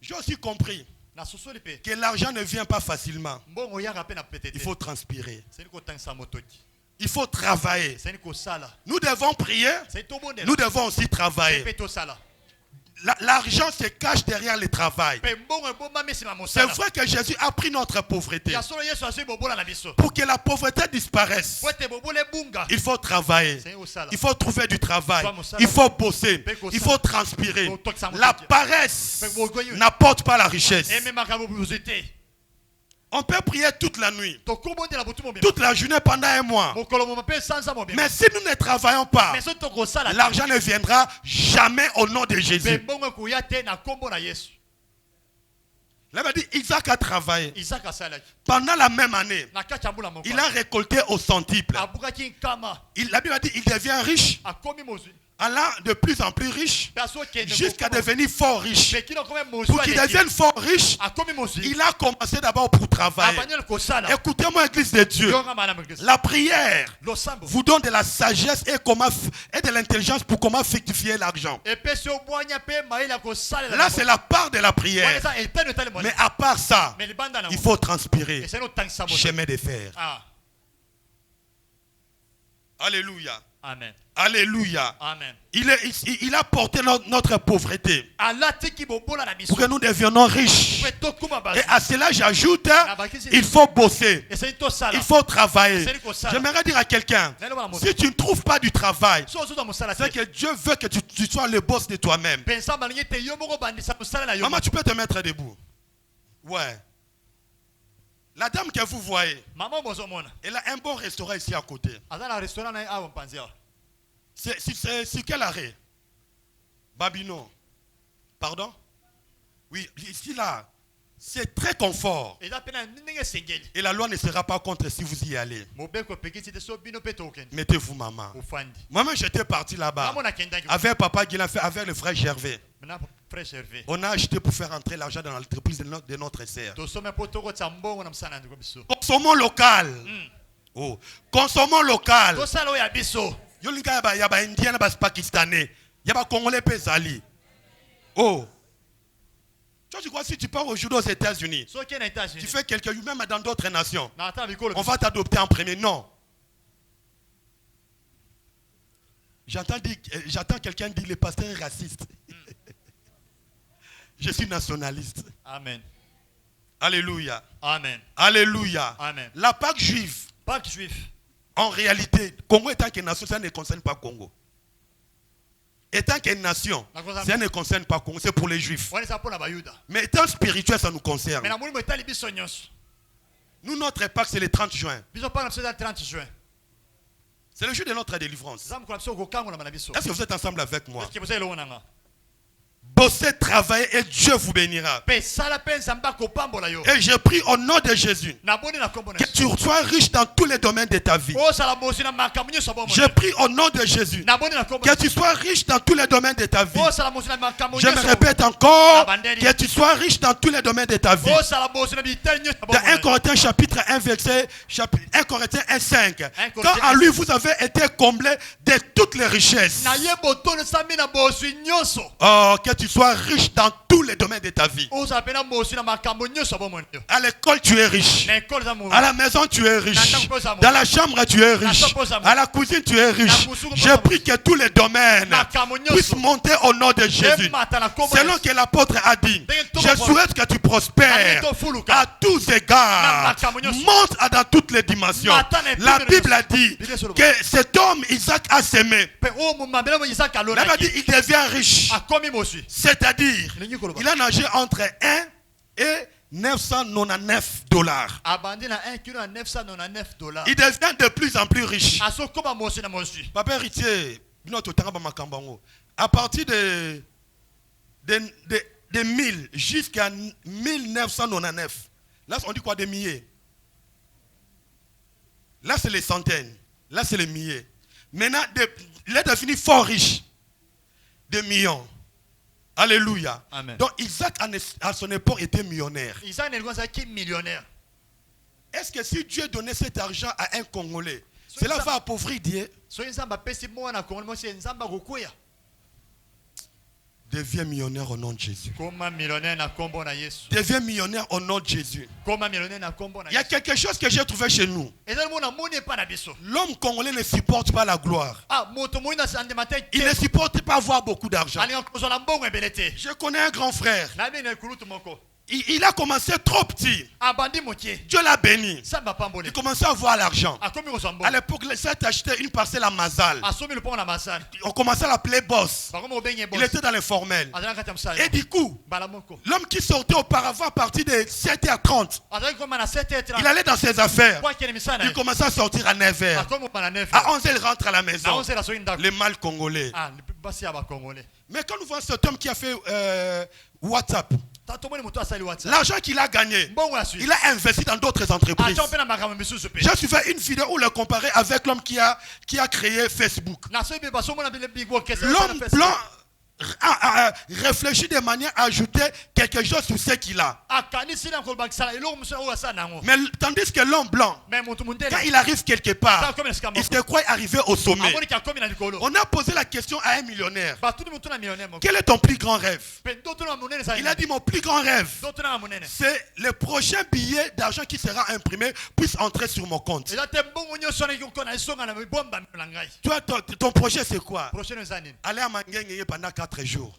J'ai aussi compris Na sosoli pe. que l'argent ne vient pas facilement. Mbongo yaka pe na petete. Il faut transpirer. C'est ko tangisa motoki. Il faut travailler. C'est ko sala. Nous devons prier. C'est to bonde. Nous devons aussi travailler. Pe to sala. L'argent se cache derrière le travail. Pe mbongo bomba mesima mo C'est sala. vrai que Jésus a pris notre pauvreté. Ya solo Yesu asi bobola na biso. Pour que la pauvreté disparaisse, Pote bobole bunga. il faut travailler. C'est au sala. Il faut trouver du travail. Soit Il faut bosser. Pe ko Il sala. faut transpirer. Ko tokisa mo La toki. paresse Pe ko goyo. n'apporte pas la richesse. Eme makabo buzete. On peut prier toute la nuit, To kobonde la butu mo bien. toute la journée pendant un mois. Mokolo mo pe sansa mo bien. Mais si nous ne travaillons pas, Mais so to ko sala. l'argent ne viendra jamais au nom de Pe Jésus. mbongo ko ya te na kombo na Yesu. Là, il dit, Isaac a travaillé. Isaac asalaki. Pendant la même année, Na kachambula moko. il a récolté au centuple. Abukaki nkama. La Bible a dit, il devient riche Akomi mozwi. allant de plus en plus riche, jusqu'à devenir fort riche. Pour Pour qu'il devienne fort riche, il a commencé d'abord pour travailler. Écoutez-moi, Église de Dieu. La prière vous donne de la sagesse et de l'intelligence pour comment fructifier l'argent. Là, c'est la part de la prière. Mais à part ça, il faut transpirer. Chemin de fer. Alléluia. Amen. Alléluia. Amen. Il a porté notre pauvreté pour que nous devenions riches. Et à cela, j'ajoute, il faut bosser. Il faut travailler. J'aimerais dire à quelqu'un, si tu ne trouves pas du travail, c'est que Dieu veut que tu sois le boss de toi-même. Maman, tu peux te mettre debout. Ouais. La dame que vous voyez, elle a un bon restaurant ici à côté. C'est sur quel arrêt? Babino. Pardon? Oui, ici là, c'est très confort. Et la loi ne sera pas contre si vous y allez. Mettez-vous, maman. Moi-même, j'étais parti là-bas avec papa Guilain, avec le frère Gervais. On a acheté pour faire entrer l'argent dans l'entreprise de notre sœur. Consommons local. Oh. Consommons local. Il y a des Indiens, des Pakistanais, il y a des Congolais, Pézali. Oh. Tu crois si tu pars aujourd'hui aux États-Unis, tu fais quelques même dans d'autres nations, on va t'adopter en premier. Non. J'entends quelqu'un dire le pasteur est raciste. Je suis nationaliste. Amen. Alléluia. Amen. Alléluia. Amen. La Pâque juive. Pâque juif. En réalité, Congo étant qu'une nation, ça ne concerne pas Congo. Étant qu'une nation, ça ne concerne pas Congo, c'est pour les juifs. Mais étant spirituel, ça nous concerne. Nous, notre Pâque, c'est le 30 juin. C'est le jour de notre délivrance. Est-ce que vous êtes ensemble avec moi? Bossez, travaillez et Dieu vous bénira. Et je prie au nom de Jésus que tu sois riche dans tous les domaines de ta vie. Je prie au nom de Jésus que tu sois riche dans tous les domaines de ta vie. Je me répète encore, que tu sois riche dans tous les domaines de ta vie. Dans 1 Corinthiens chapitre 1 verset 1 Corinthiens 1 5. Quand en lui vous avez été comblés de toutes les richesses. Oh, que tu sois riche dans tous les domaines de ta vie. À l'école, tu es riche. À la maison, tu es riche. Dans la chambre, tu es riche. À la cuisine, tu es riche. Je prie que tous les domaines puissent monter au nom de Jésus. Selon que l'apôtre a dit, je souhaite que tu prospères à tous égards. Monte dans toutes les dimensions. La Bible a dit que cet homme, Isaac, a semé. La Bible a dit, il devient riche. C'est-à-dire, il a nagé entre 1 et 999 $. Il devient de plus en plus riche. Papa héritier, à partir de 1000 jusqu'à 1999, là on dit quoi, des milliers? Là c'est les centaines, là c'est les milliers. Maintenant, il est devenu fort riche. Des millions. Alléluia. Amen. Donc Isaac à son époque était millionnaire. Est-ce que si Dieu donnait cet argent à un Congolais, cela va appauvrir Dieu? Deviens millionnaire au nom de Jésus. Deviens millionnaire au nom de Jésus. Il y a quelque chose que j'ai trouvé chez nous. L'homme congolais ne supporte pas la gloire. Il ne supporte pas avoir beaucoup d'argent. Je connais un grand frère. Il a commencé trop petit. Dieu l'a béni. Il commençait à avoir l'argent. À l'époque, il s'est acheté une parcelle à Mazal. On commençait à l'appeler boss. Il était dans l'informel. Et du coup, l'homme qui sortait auparavant à partir de 7h30, il allait dans ses affaires. Il commençait à sortir à 9h. À 11h, il rentre à la maison. Les mâles congolais. Mais quand nous voyons cet homme qui a fait WhatsApp, L'argent qu'il a gagné, il a investi dans d'autres entreprises. J'ai suivi une vidéo où le comparait avec l'homme qui a créé Facebook. L'homme blanc réfléchit de manière à ajouter quelque chose sur ce qu'il a. Mais tandis que l'homme blanc, quand il arrive quelque part, il se croit arriver au sommet. On a posé la question à un millionnaire. Quel est ton plus grand rêve? Il a dit mon plus grand rêve, c'est le prochain billet d'argent qui sera imprimé puisse entrer sur mon compte. Toi, ton projet c'est quoi? Aller à Mangengeye pendant 4 jours.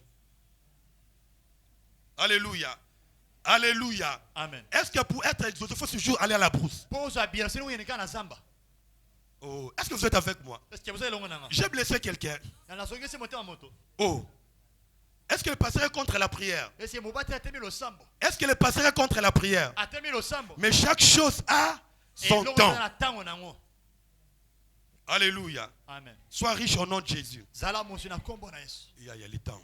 Alléluia. Alléluia. Amen. Est-ce que pour être exaucé, il faut toujours aller à la brousse? Oh. Est-ce que vous êtes avec moi? J'ai blessé quelqu'un. Oh. Est-ce que le pasteur est contre la prière? Est-ce que le pasteur est contre la prière? Mais chaque chose a son temps. Alléluia. Amen. Sois riche au nom de Jésus. Il y a le temps.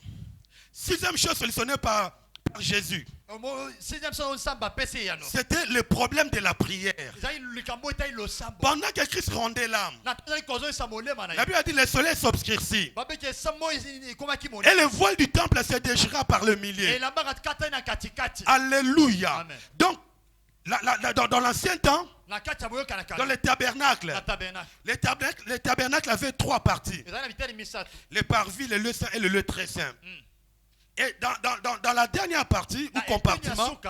6e chose solutionnée par Jésus. C'était le problème de la prière. Pendant que Christ rendait l'âme, la Bible a dit le soleil s'obscurcit. Et le voile du temple se déchira par le milieu. Alléluia. Amen. Donc, dans l'ancien temps, dans le tabernacle avait 3 parties. Le parvis, le lieu saint et le lieu très saint. Et dans la dernière partie, ou compartiment,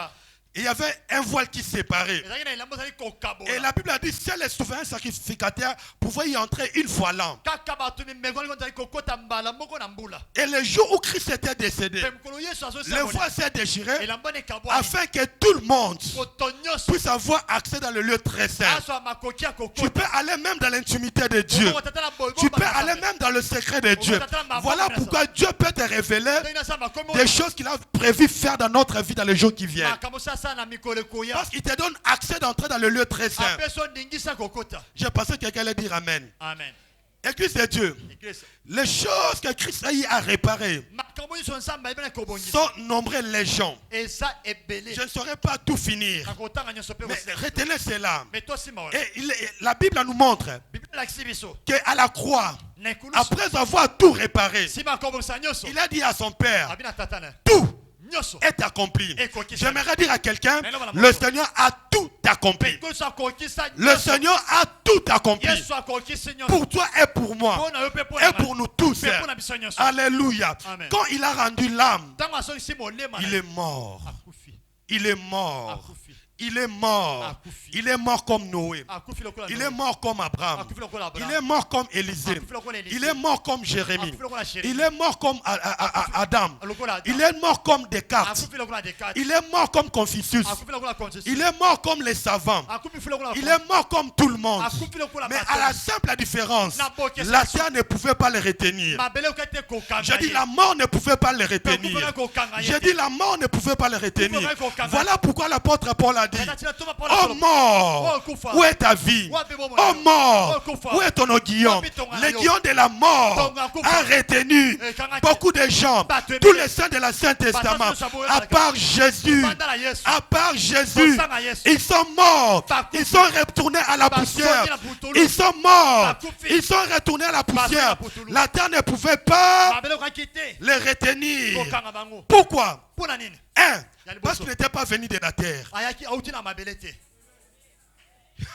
il y avait un voile qui séparait. Et la Bible a dit, seul le souverain sacrificateur pouvait y entrer une fois l'an. Et le jour où Christ était décédé, le voile s'est déchiré afin que tout le monde puisse avoir accès dans le lieu très saint. Tu peux aller même dans l'intimité de Dieu. Tu peux aller même dans le secret de Dieu. Voilà pourquoi Dieu peut te révéler des choses qu'il a prévu faire dans notre vie dans les jours qui viennent. Parce qu'il te donne accès d'entrer dans le lieu très saint. J'ai pensé que quelqu'un allait dire Amen. Amen. Église de Dieu, les choses que Christ a réparées sont nombreuses légions. Je ne saurais pas tout finir. Mais retenez cela. Et la Bible nous montre qu'à la croix, après avoir tout réparé, il a dit à son Père, tout est accompli. J'aimerais dire à quelqu'un, le Seigneur a tout accompli. Le Seigneur a tout accompli. Pour toi et pour moi. Et pour nous tous. Alléluia. Amen. Quand il a rendu l'âme, il est mort. Il est mort. Il est mort. Il est mort comme Noé. Il est mort comme Abraham. Il est mort comme Élisée. Il est mort comme Jérémie. Il est mort comme Adam. Il est mort comme Descartes. Il est mort comme Confucius. Il est mort comme les savants. Il est mort comme tout le monde. Mais à la simple différence, la terre ne pouvait pas le retenir. J'ai dit la mort ne pouvait pas le retenir. J'ai dit la mort ne pouvait pas le retenir. Voilà pourquoi l'apôtre Paul a dit, oh mort, où est ta vie? Oh mort, où est ton aiguillon? L'aiguillon de la mort a retenu beaucoup de gens, tous les saints de l'Ancien Testament, à part Jésus. À part Jésus, ils sont morts. Ils sont retournés à la poussière. Ils sont morts. Ils sont retournés à la poussière. La terre ne pouvait pas les retenir. Pourquoi? Parce qu'il n'était pas venu de la terre.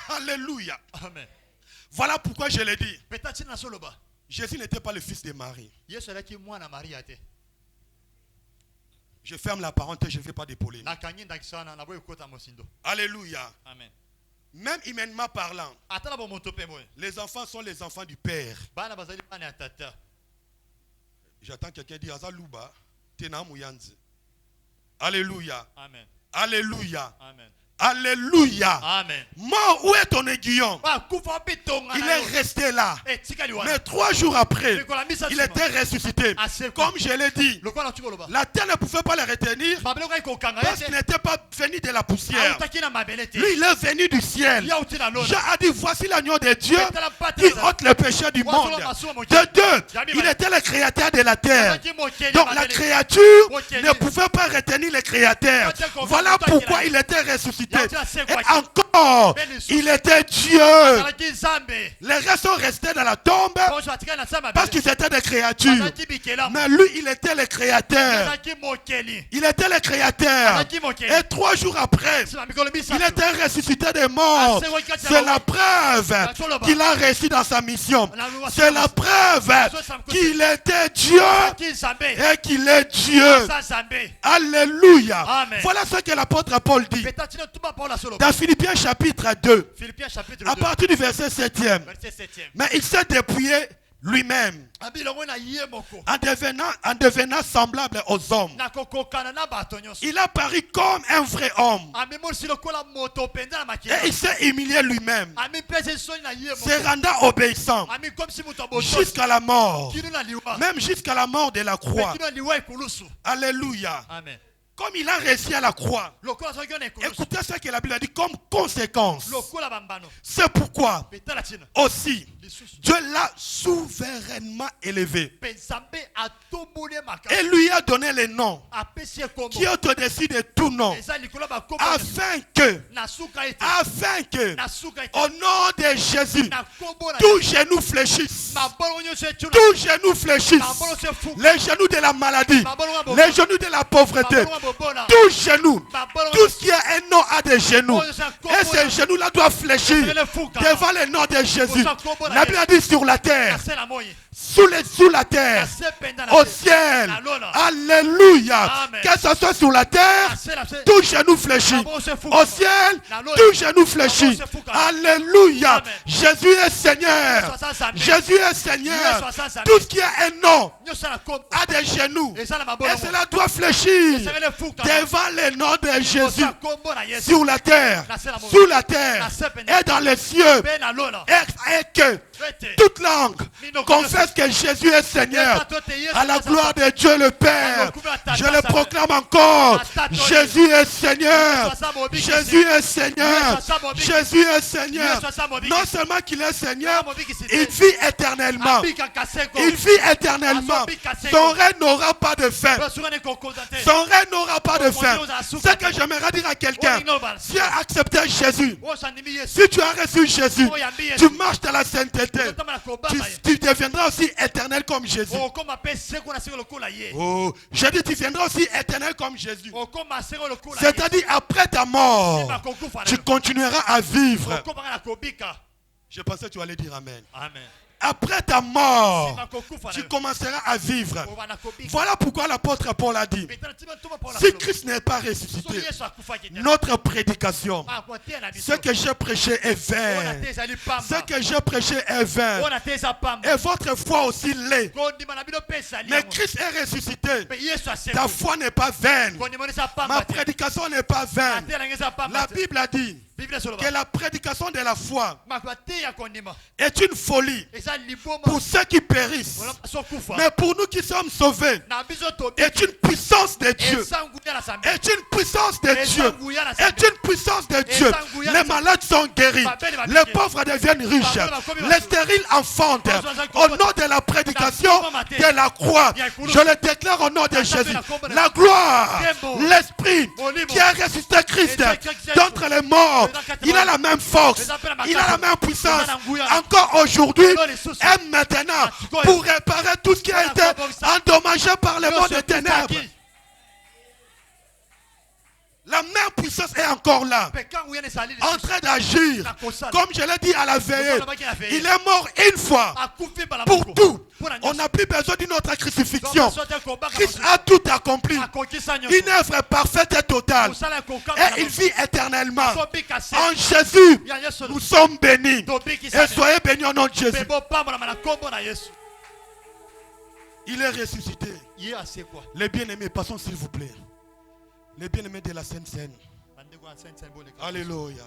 Alléluia. Amen. Voilà pourquoi je l'ai dit. Jésus n'était pas le fils de Marie. Je ferme la parenthèse, je ne fais pas de polémique. Alléluia. Amen. Même humainement parlant, les enfants sont les enfants du Père. J'attends quelqu'un dire Azalouba, Tena Mouyanzi. Alléluia. Amen. Alléluia. Amen. Alléluia. Amen. Mort, où est ton aiguillon? Kufa bitonga Il na est yo. resté là. Etikali wana. Mais 3 jours après, Lekola misa il nsima. était ressuscité. Comme je l'ai dit, Lokola tukoloba. la terre ne pouvait pas le retenir Babelo kai kokanga parce yete. qu'il n'était pas venu de la poussière. Autaki na mabele te. Lui, il est venu du ciel. Ya uti na lona. Jean a dit, voici l'agneau de Dieu Betala pate qui za. ôte le péché du monde. Wasolo masuwa moke. De deux, Jami il mali. était le créateur de la terre. Azaki mokeli Donc na la mabele. créature Mokeli. ne pouvait pas retenir le créateur. Voilà pourquoi il était ressuscité. Et encore, il était Dieu. Azalaki nzambe. Les restes sont restés dans la tombe Bonjour atikali na sama parce mabele. qu'ils étaient des créatures. Azalaki bikela. Mais lui, il était le créateur. Azalaki mokeli. Il était le créateur. Azalaki mokeli. Et 3 jours après, Sima mikolo bisa. il était ressuscité des morts. C'est la preuve qu'il a réussi dans sa mission. C'est la preuve qu'il était Dieu Azalaki nzambe. et qu'il est Dieu. Sa nzambe. Alléluia. Amen. Voilà ce que l'apôtre Paul dit Petachino tuba Paula solo. dans Philippiens chapitre 2, Philippiens chapitre à 2. partir du verset 7e. Verset 7e. Mais il s'est dépouillé lui-même Abilongo na ye moko. en devenant semblable aux hommes. Na kokokana na bato nyonso. Il a paru comme un vrai homme. Ami mosi lokola moto penza na Et makila. il s'est humilié lui-même, Ami pese soni na ye se moko. rendant obéissant Ami comme si moto boto. jusqu'à la mort, Kinu na liwa. même jusqu'à la mort de la croix. Kinu na liwa ekulusu. Alléluia. Amen. Comme il a réussi à la croix, Lokola soki na ekulusu. écoutez ce que la Bible a dit comme conséquence. Lokola bambano. C'est pourquoi Petala tina. aussi Lisusu. Dieu l'a souverainement élevé Pensambe atombole maka. et lui a donné le nom Apesi kombo. qui est au-dessus de tout nom, Eza likolo ba kombo. afin que, Na suka ete. afin Na suka ete. au nom de Jésus, Na kombo na. tout genou fléchisse, Mabolo nyonso etuna. tout genou fléchisse, Mabolo se fuka. les genoux de la maladie, Mabolo wa bobo. les genoux de la pauvreté, Mabolo wa bobona. tout genou, Mabolo wa tout ce qui a un nom a des genoux, Oyo sa kombo et ces na- genoux-là doivent fléchir Ele fuka. devant le nom de Jésus. Oyo sa kombo na La Bible a dit sur la terre, Ase na moyi. sous la terre, Ase penda na au se. ciel. Na lona. Alléluia. Amen. Que ce soit sur la terre, Ase na se. tout genou fléchit. Mabolo se fuka. Au ciel, Na lona. tout genou fléchit. Mabolo se fuka. Alléluia. Amen. Jésus est Seigneur. Yesu asa zambe. Jésus est Seigneur. Yesu asa zambe. Tout ce qui a un nom Nyonso na kombo. a des genoux. Eza na mabolo. Et cela doit fléchir Esengele fuka. devant le nom de Jésus. Osa kombo na Yesu. Sur la terre, Na se na mo. sous la terre et dans les cieux. Pe na lona. Et que Ete. toute langue confesse que Jésus est Seigneur. À la gloire de Dieu le Père. Je le proclame encore. Jésus est Seigneur. Jésus est Seigneur. Jésus est Seigneur. Non seulement qu'il est Seigneur, il vit éternellement. Abika kaseko. Il vit éternellement. Son règne n'aura pas de fin. Basungane kokozante. Son règne n'aura pas de fin. Ce que j'aimerais dire à quelqu'un, si tu as accepté Jésus, Osanimi Yesu. si tu as reçu Jésus, tu marches dans la sainteté. Otama na kobaka ye. Tu deviendras aussi éternel comme Jésus. Okoma pe seko na seko lokola ye. Oh, je dis, tu deviendras aussi éternel comme Jésus. Okoma seko lokola ye. C'est-à-dire, après ta mort, Sima kokufa na tu yo. continueras à vivre. Okoma na kobika. Je pensais que tu allais dire Amen. Amen. Après ta mort, Sima kokufa na tu yo. commenceras à vivre. Oba na kobika. Voilà pourquoi l'apôtre Paul a dit, Betana tima tuma pa la si solo. Christ n'est pas Soki ressuscité, Yesu akufa ki te. notre prédication, Ah, kwa te na biso. ce que j'ai prêché est Ona vain. te ezali pamba. Ce que j'ai prêché est vain. Ona te eza pamba. Et votre foi aussi l'est. Kondima na bino pe ezali Mais yango. Christ est ressuscité. Pe Yesu Ta aseko. foi n'est pas vaine. Kondima eza Ma pamba te. prédication n'est pas vaine. Ate na ngeza pamba La te. Bible a dit Biblia solo que ba. la prédication de la foi Makwa te ya kondima. est une folie Eza liboma. pour ceux qui périssent. Ona so kufa. Mais pour nous qui sommes sauvés, Na biso tobi. est une puissance de Dieu. Eza nguya na sambe. Est une puissance de Eza Dieu. nguya na Est sambe. une puissance de Dieu. Les malades sont guéris. Les pauvres deviennent riches. Les stériles enfantent. Au nom de la prédication de la croix, je le déclare au nom de Jésus. La gloire, l'esprit qui a ressuscité Christ d'entre les morts, il a la même force, il a la même puissance encore aujourd'hui et maintenant pour réparer tout ce qui a été endommagé par le monde des ténèbres. La même puissance est encore là, Peka nguya na sali. en train d'agir. Comme je l'ai dit à la veillée, il est mort une fois Akufi bala pour moko. tout. Pona On nyonso. n'a plus besoin d'une autre crucifixion. Koma sote kobaka Christ masu. a tout accompli. Akokisa nyonso. Une œuvre parfaite et totale. Kosala kokanga. Et il vit éternellement. Kobika se. En Jésus, Ya Yesu. nous sommes bénis. Tobikisa. Et soyez bénis au nom de Jésus. Bebo pamba na kombo na Yesu. Il est ressuscité. Ye asekwa. Les bien-aimés, passons s'il vous plaît. Les bien-aimés de la Sainte Seine. Alléluia.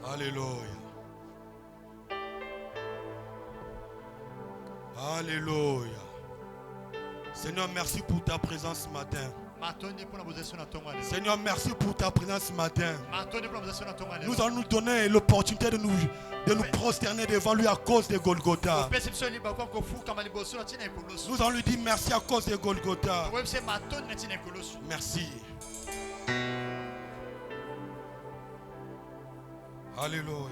Alléluia. Alléluia. Seigneur, merci pour ta présence ce matin. Seigneur, merci pour ta présence ce matin. Nous allons nous donner l'opportunité de nous prosterner devant lui à cause de Golgotha. Nous allons lui dire merci à cause de Golgotha. Merci. Alléluia.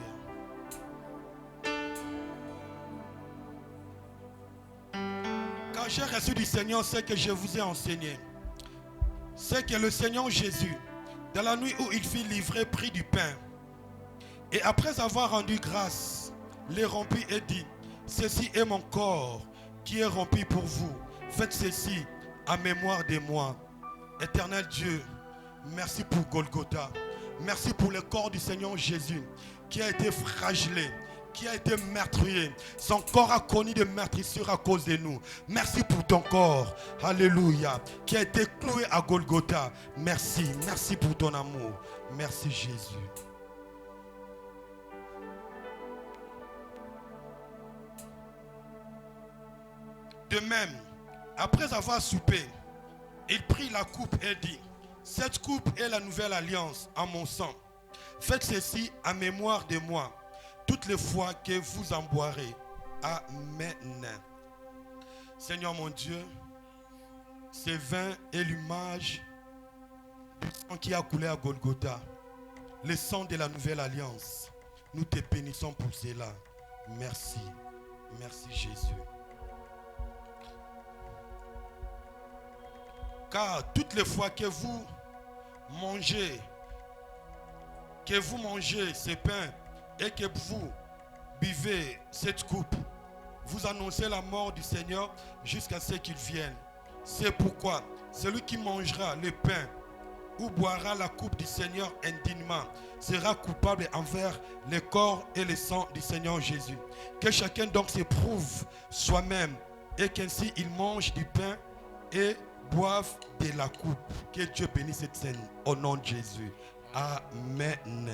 Quand j'ai reçu du Seigneur ce que je vous ai enseigné, c'est que le Seigneur Jésus, dans la nuit où il fut livré, prit du pain. Et après avoir rendu grâce, les rompit et dit, ceci est mon corps qui est rompu pour vous. Faites ceci en mémoire de moi. Éternel Dieu, merci pour Golgotha. Merci pour le corps du Seigneur Jésus qui a été flagellé, qui a été meurtrier. Son corps a connu de meurtrissures à cause de nous. Merci pour ton corps, alléluia, qui a été cloué à Golgotha. Merci, merci pour ton amour. Merci Jésus. De même, après avoir soupé, il prit la coupe et dit, cette coupe est la nouvelle alliance en mon sang. Faites ceci en mémoire de moi, toutes les fois que vous en boirez. Amen. Seigneur mon Dieu, ce vin est l'image du sang qui a coulé à Golgotha, le sang de la nouvelle alliance. Nous te bénissons pour cela. Merci. Merci Jésus. Car toutes les fois que vous mangez ce pain et que vous buvez cette coupe, vous annoncez la mort du Seigneur jusqu'à ce qu'il vienne. C'est pourquoi celui qui mangera le pain ou boira la coupe du Seigneur indignement sera coupable envers le corps et le sang du Seigneur Jésus. Que chacun donc s'éprouve soi-même et qu'ainsi il mange du pain et boivent de la coupe. Que Dieu bénisse cette scène au nom de Jésus. Amen.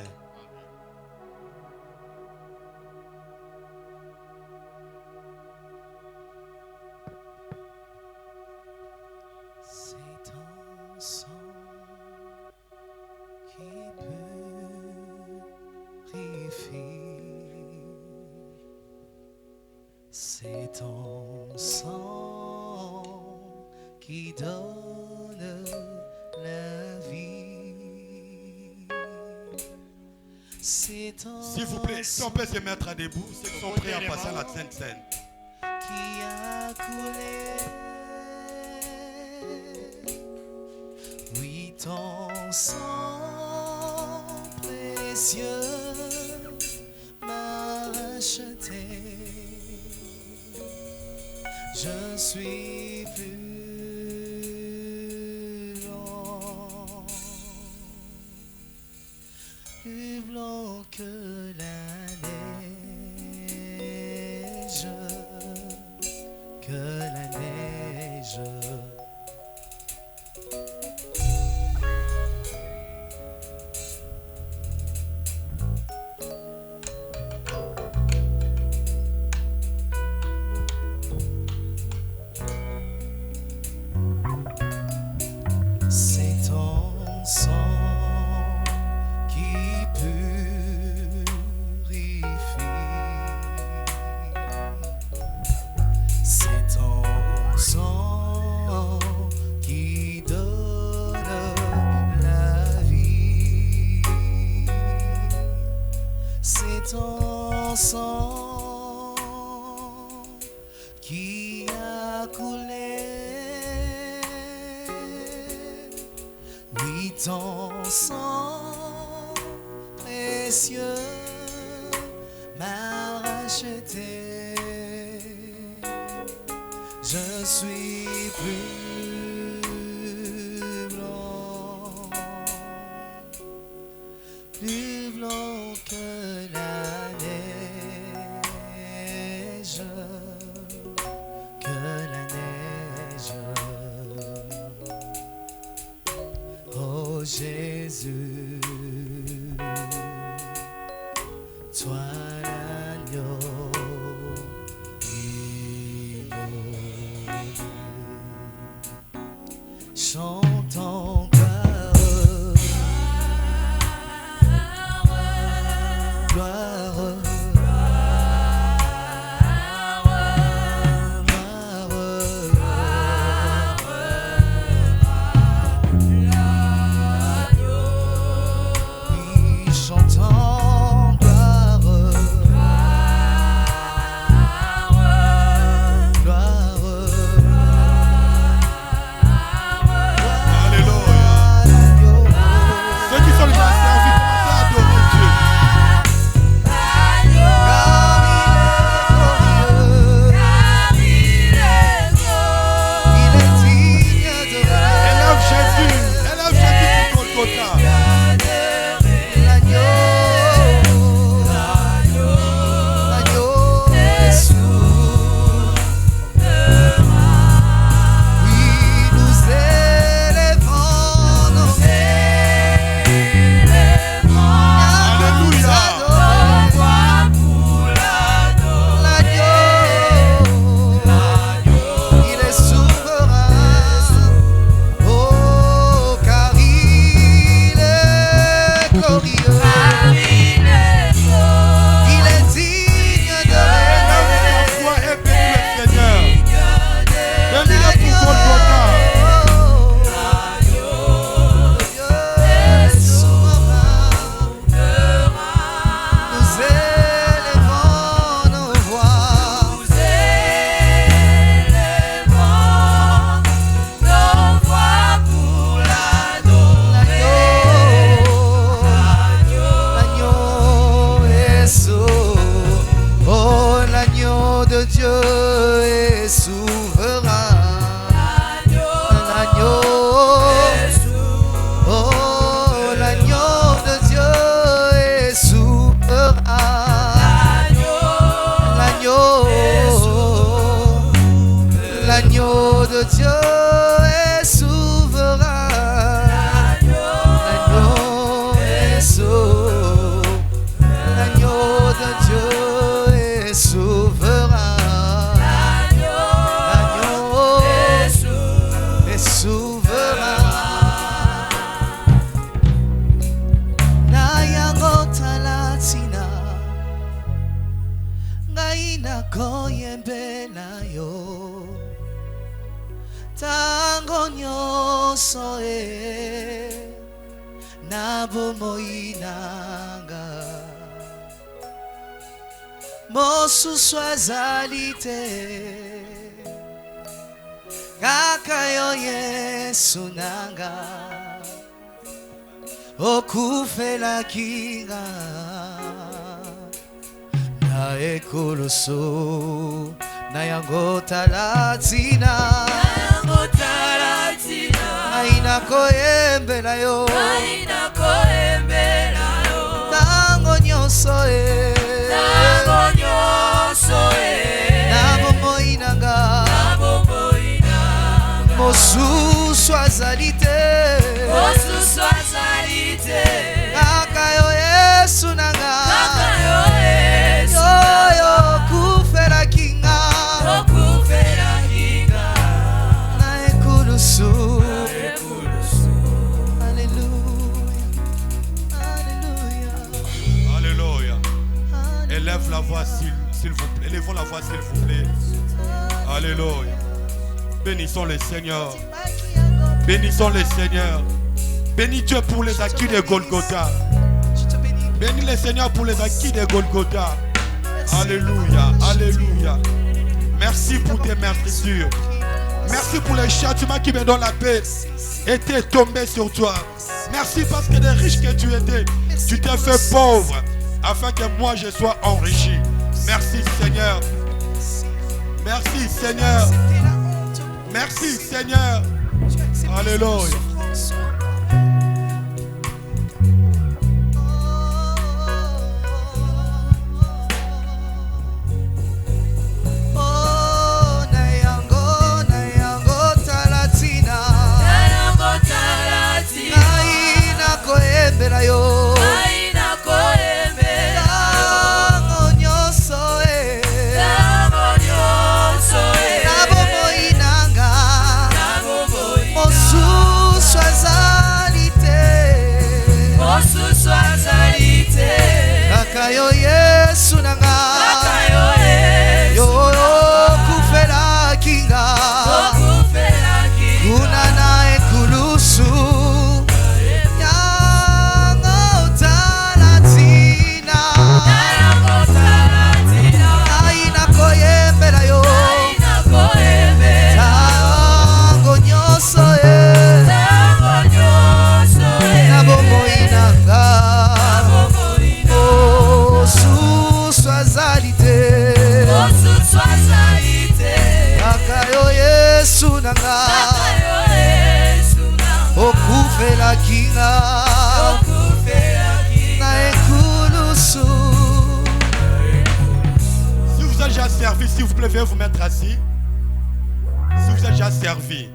C'est ton sang qui purifie. C'est ton sang qui donne la vie. C'est ton S'il vous plaît, si on peut se mettre à debout, ceux qui sont prêts à passer à la Sainte Seine. qui a coulé. Oui, ton sang précieux m'a racheté. Je suis plus blanc que la neige, que la neige. C'est ton sang qui purifie. C'est ton sang qui donne la vie. C'est ton sang qui a coulé. Oui, ton sang précieux m'a racheté. Je suis plus blanc que la neige, Oh Jésus, toi l'agneau immolé, chantons gloire. Tango nyonso na bomoi nanga mosusu azali te kaka yo Yesu nanga okufelaki nga na ekoloso na yango talatina aina koyembela yo tango nyonso na bomoi nanga mosusu azali te kaka yo Yesu nanga yo okufelaki nga na ekulusu. Élève la voix s'il vous plaît. Élevons la voix s'il vous plaît. Alléluia. Bénissons le Seigneur. Bénissons le Seigneur. Bénis Dieu pour les acquis de Golgotha. Bénis le Seigneur pour les acquis de Golgotha. Alléluia. Alléluia. Merci pour tes meurtrissures. Merci pour les châtiments qui me donnent la paix. Étaient tombés sur toi. Merci parce que les riches que tu étais, tu t'es fait pauvre, afin que moi je sois enrichi. Merci Seigneur. Merci Seigneur. Merci Seigneur. Alléluia. Yo Yesu nanga yo kufela kinga kuna nae kulusu yango talatina aina koyembela yo tango nyoso nabo moinanga Akayo Yesu nanga okufela kinga na ekulusu. Si vous avez déjà servi, s'il vous plaît, veuillez vous mettre assis. Si vous avez déjà servi,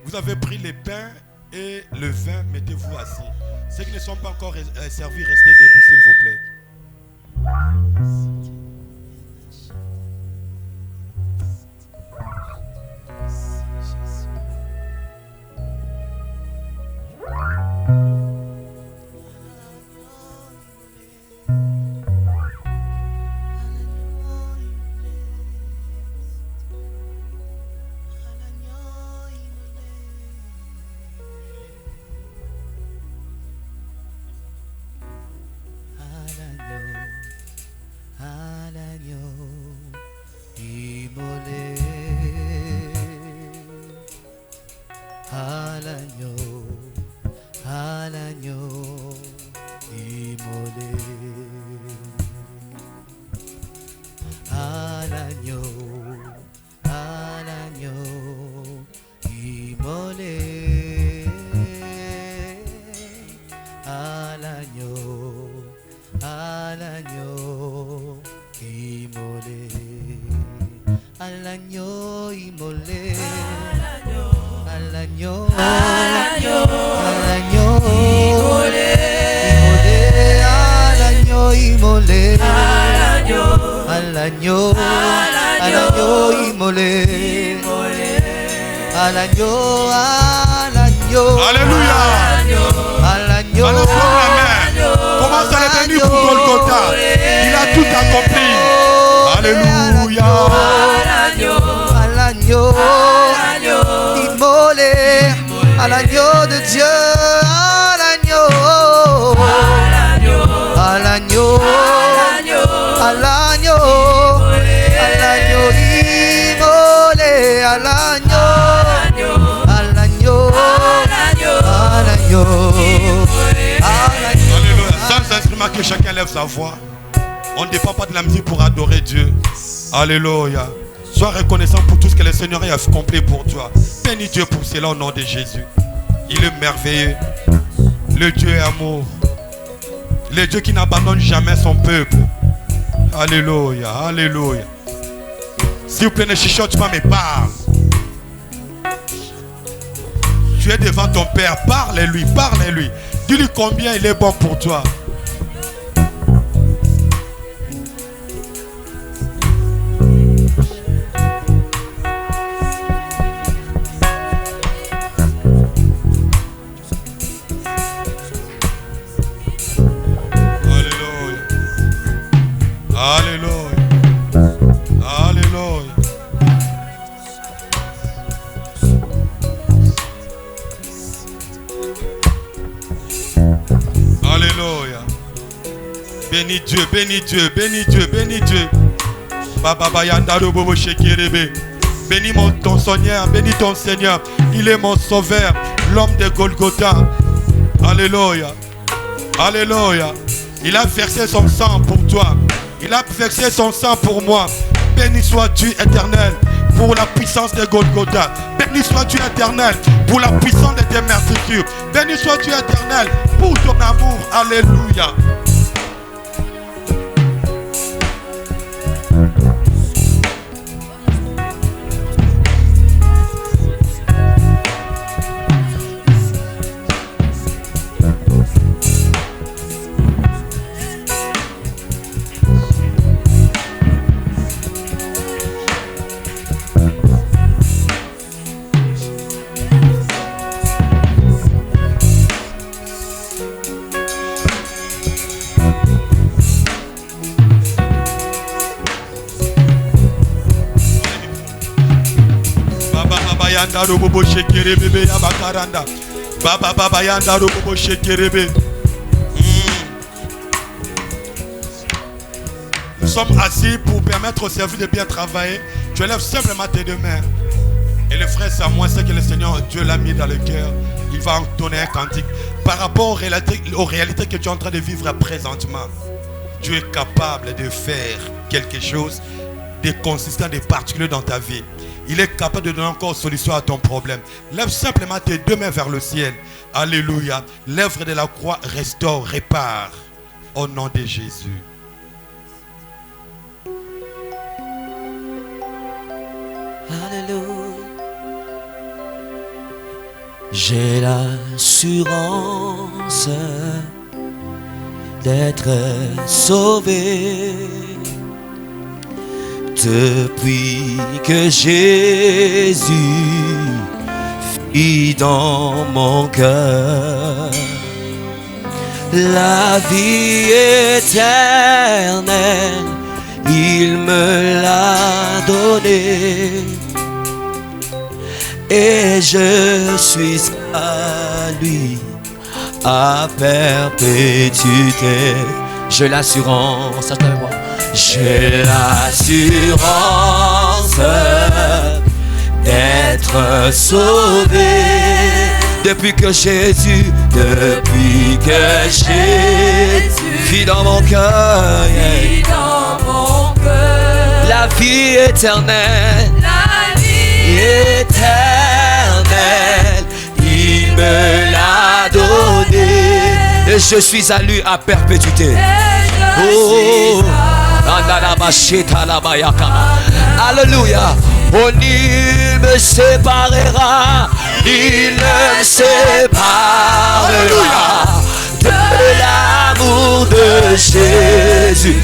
vous avez pris les pains et le vin, mettez-vous assis. Ceux qui ne sont pas encore servis, restez debout, s'il vous plaît. À l'agneau de Dieu, à l'agneau, à l'agneau, à l'agneau, à l'agneau immolé, à l'agneau, à l'agneau, à l'agneau, à l'agneau. Alléluia. Sans instrument que chacun lève sa voix. On ne dépend pas de la musique pour adorer Dieu. Alléluia. Sois reconnaissant pour tout ce que le Seigneur a accompli pour toi. Bénis Dieu pour cela au nom de Jésus. Il est merveilleux. Le Dieu est amour. Le Dieu qui n'abandonne jamais son peuple. Alléluia. Alléluia. S'il vous plaît, ne chuchote pas, mais parle. Tu es devant ton Père. Parle-lui, parle-lui. Dis-lui combien il est bon pour toi. Bénis Dieu, bénis Dieu, bénis Dieu, bénis Dieu. Bénis ton Seigneur, bénis ton Seigneur. Il est mon sauveur, l'homme de Golgotha. Alléluia. Alléluia. Il a versé son sang pour toi. Il a versé son sang pour moi. Béni sois-tu éternel pour la puissance de Golgotha. Béni Béni soit Dieu éternel pour la puissance de tes merveilles. Béni soit Dieu éternel pour ton amour. Alléluia. Nous sommes assis pour permettre au service de bien travailler. Tu élèves simplement tes deux mains. Et le frère Samuel, c'est que le Seigneur Dieu l'a mis dans le cœur. Il va entonner un cantique par rapport aux réalités que tu es en train de vivre présentement. Tu es capable de faire quelque chose de consistant, de particulier dans ta vie. Il est capable de donner encore solution à ton problème. Lève simplement tes deux mains vers le ciel. Alléluia. L'œuvre de la croix restaure, répare. Au nom de Jésus. Alléluia. J'ai l'assurance d'être sauvé depuis que Jésus vit dans mon cœur. La vie éternelle, il me l'a donnée. Et je suis à lui à perpétuité. J'ai l'assurance, attends-moi. J'ai l'assurance d'être sauvé depuis que Jésus vit dans mon cœur. La vie éternelle, il me l'a donné. Et je suis à lui à perpétuité. Oh, alléluia. Oh, nul me séparera, il ne me séparera de l'amour de Jésus.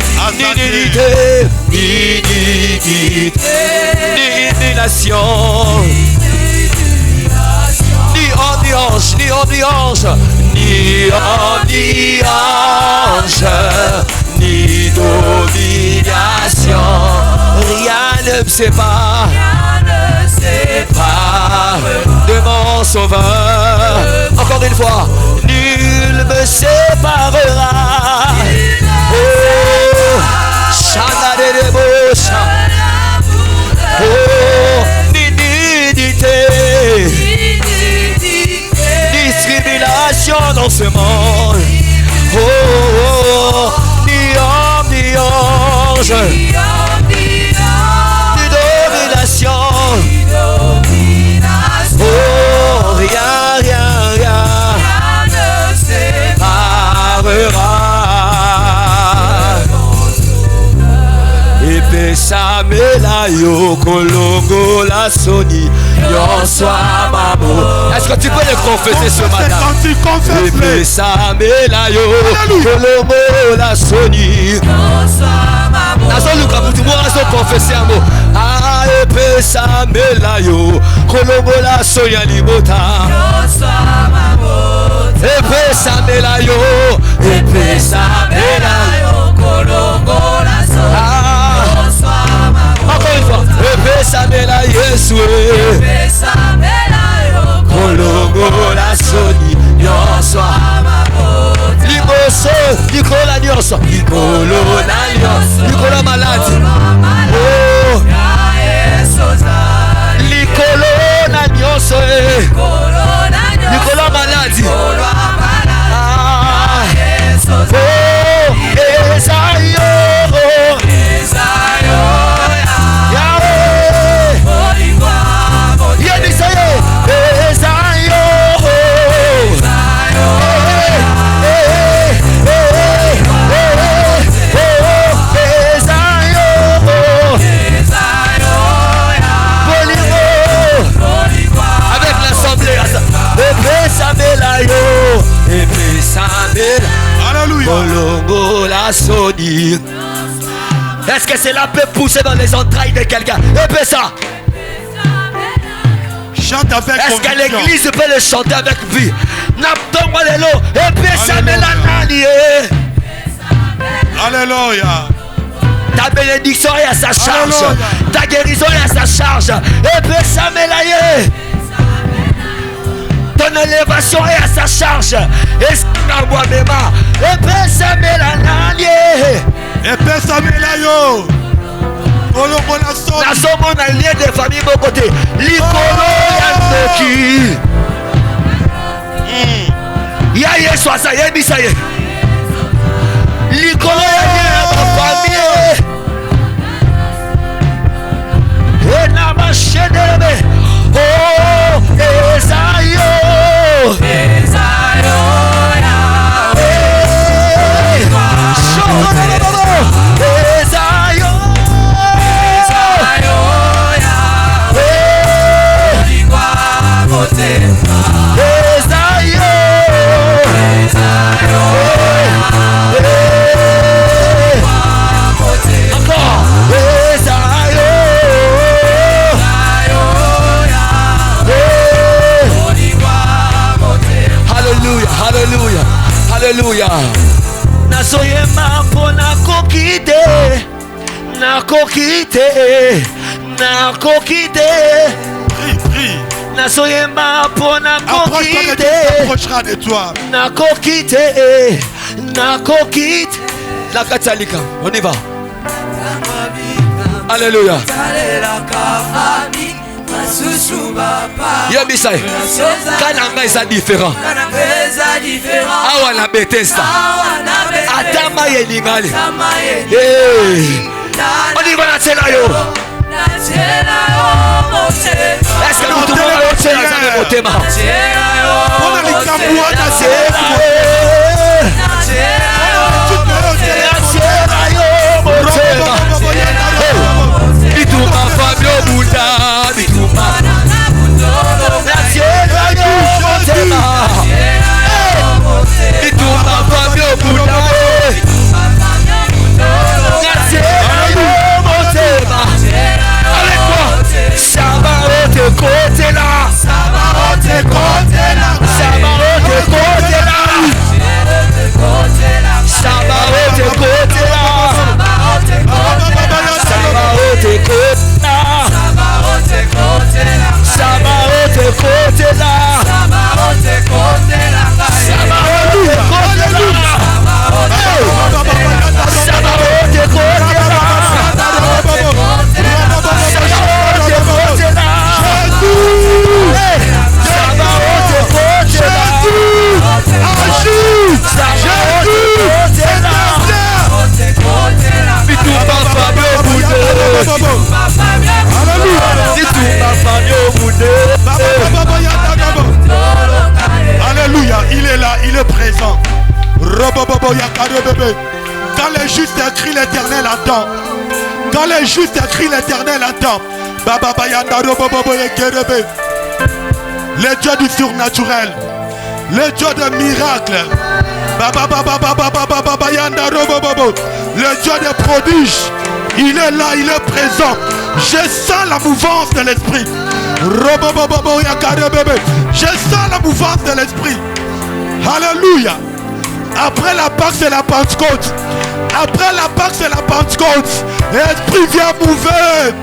Ni nation, ni ambiance, ni domination. Rien ne me sépare de mon sauveur. Encore une fois, nul me séparera. Oh, ni discrimination dans ce monde. Ni homme, ni ange, ni domination. Rien ne séparera. Epesa mela yo kolongo la soni yon soa mamo. Est-ce que tu peux le confesser ce matin? Epesa mela yo kolongo la soni yon soa mamo. Nazo luka mutu mo nazo confesser un mot. Ah, epesa mela yo kolongo la soni alimota yon soa mamo. Epesa mela yo kolongo la soni. Encore une fois, Epesamela Yesu, Kolongo la soni, Yonso, Limoso, Nicola Nyonso, Nicola malade, oh, Nicola Nyonso, Nicola malade, ah, oh, Esayo. Yahweh, Yedisaya, Est-ce que cela peut pousser dans les entrailles de quelqu'un? Et puis ça. Chante avec Est-ce que conviction. l'église peut le chanter avec vie? N'abdongo lelo. Et puis ça me la nani. Alléluia. Ta bénédiction est à sa charge. Alléluia. Ta guérison est à sa charge. Et puis ça me la yé. Ton élévation est à sa charge. Et ça moi-même. Et puis ça me la nani. Et puis ça me la yo. Nazomona lien de famille mon côté. Likolo ya noki. Ya yesu asa yebisa ye. Likolo ya lien ma famille. Et na machedebe. Oh, Esayo. Esayo Hallelujah, hallelujah. Nasoyema pona kokite, na kokite. Prie, prie. Nasoyema pona Approche-toi que Dieu kokite, s'approchera de toi. na kokite. La katalika, on y va. Alléluia. Yebisa, kananga est différent. Awa na Bethesda. Atama yelingali. On y va na tela yo. Est-ce que nous trouvons le tela dans le thème? On a les camouas dans ses Alléluia, il est là, il est présent. Quand les justes crient, l'Éternel attend. Quand les justes crient, l'Éternel attend. Le Dieu du surnaturel, le Dieu de miracles, le Dieu des prodiges, il est là, il est présent. Je sens la mouvance de l'esprit. Je sens la mouvance de l'esprit. Alléluia. Après la Pâque, c'est la Pentecôte. Après la Pâque, c'est la Pentecôte. Esprit vient mouver.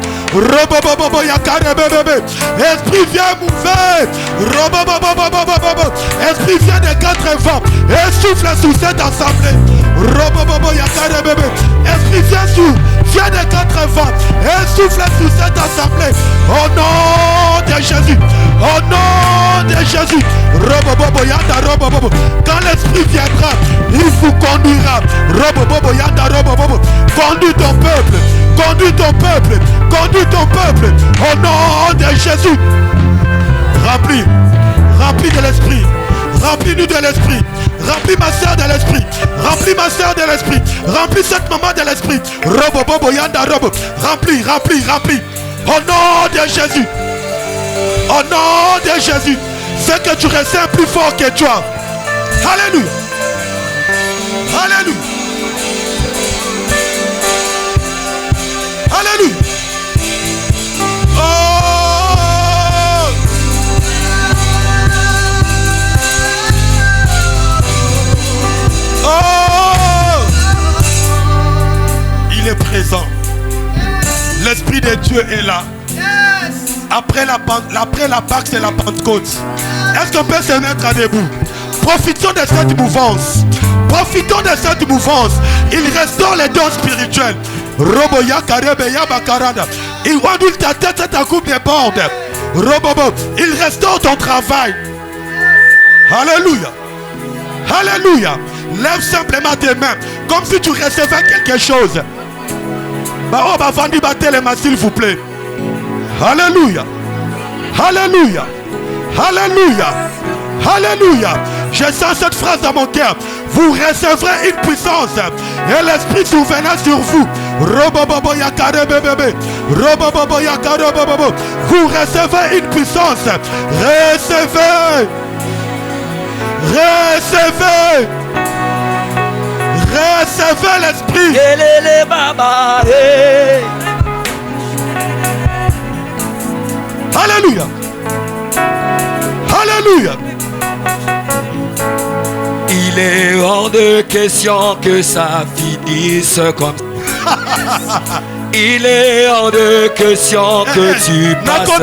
Esprit vient mouver. Esprit vient des quatre vents et souffle sur cette assemblée. Esprit vient des quatre vents et souffle sur cette assemblée. Au nom de Jésus. Au nom de Jésus. Quand l'esprit viendra, il vous conduira. Conduis ton peuple. Conduis ton peuple. Conduis ton peuple. Au nom de Jésus. Remplis. Remplis de l'esprit. Remplis-nous de l'esprit. Remplis ma soeur de l'esprit. Remplis ma soeur de l'esprit. Remplis cette maman de l'esprit. Remplis, remplis, remplis. Au nom de Jésus. Au nom de Jésus. C'est que tu ressens plus fort que toi. Alléluia. Alléluia. est présent. L'Esprit de Dieu est là. Après la Pâque, c'est la Pentecôte. Est-ce qu'on peut se mettre debout? Profitons de cette mouvance. Profitons de cette mouvance. Il restaure les dons spirituels. Roboya Karebeya Bakarada. Il ondule ta tête, ta coupe déborde. Robobo. Il restaure ton travail. Alléluia. Alléluia. Lève simplement tes mains comme si tu recevais quelque chose. Bah, oh, bah, vendu battre les mains, s'il vous plaît. Alléluia. Alléluia. Alléluia. Alléluia. Je sens cette phrase dans mon cœur. Vous recevrez une puissance et l'Esprit souverain sur vous. Robobobo yakare bébé. Robobobo yakare bobobo. Vous recevez une puissance. Recevez. Recevez. Recevez l'Esprit. Alléluia. Alléluia. Il est hors de question que ça finisse comme ça. Il est hors de question que tu passes sans.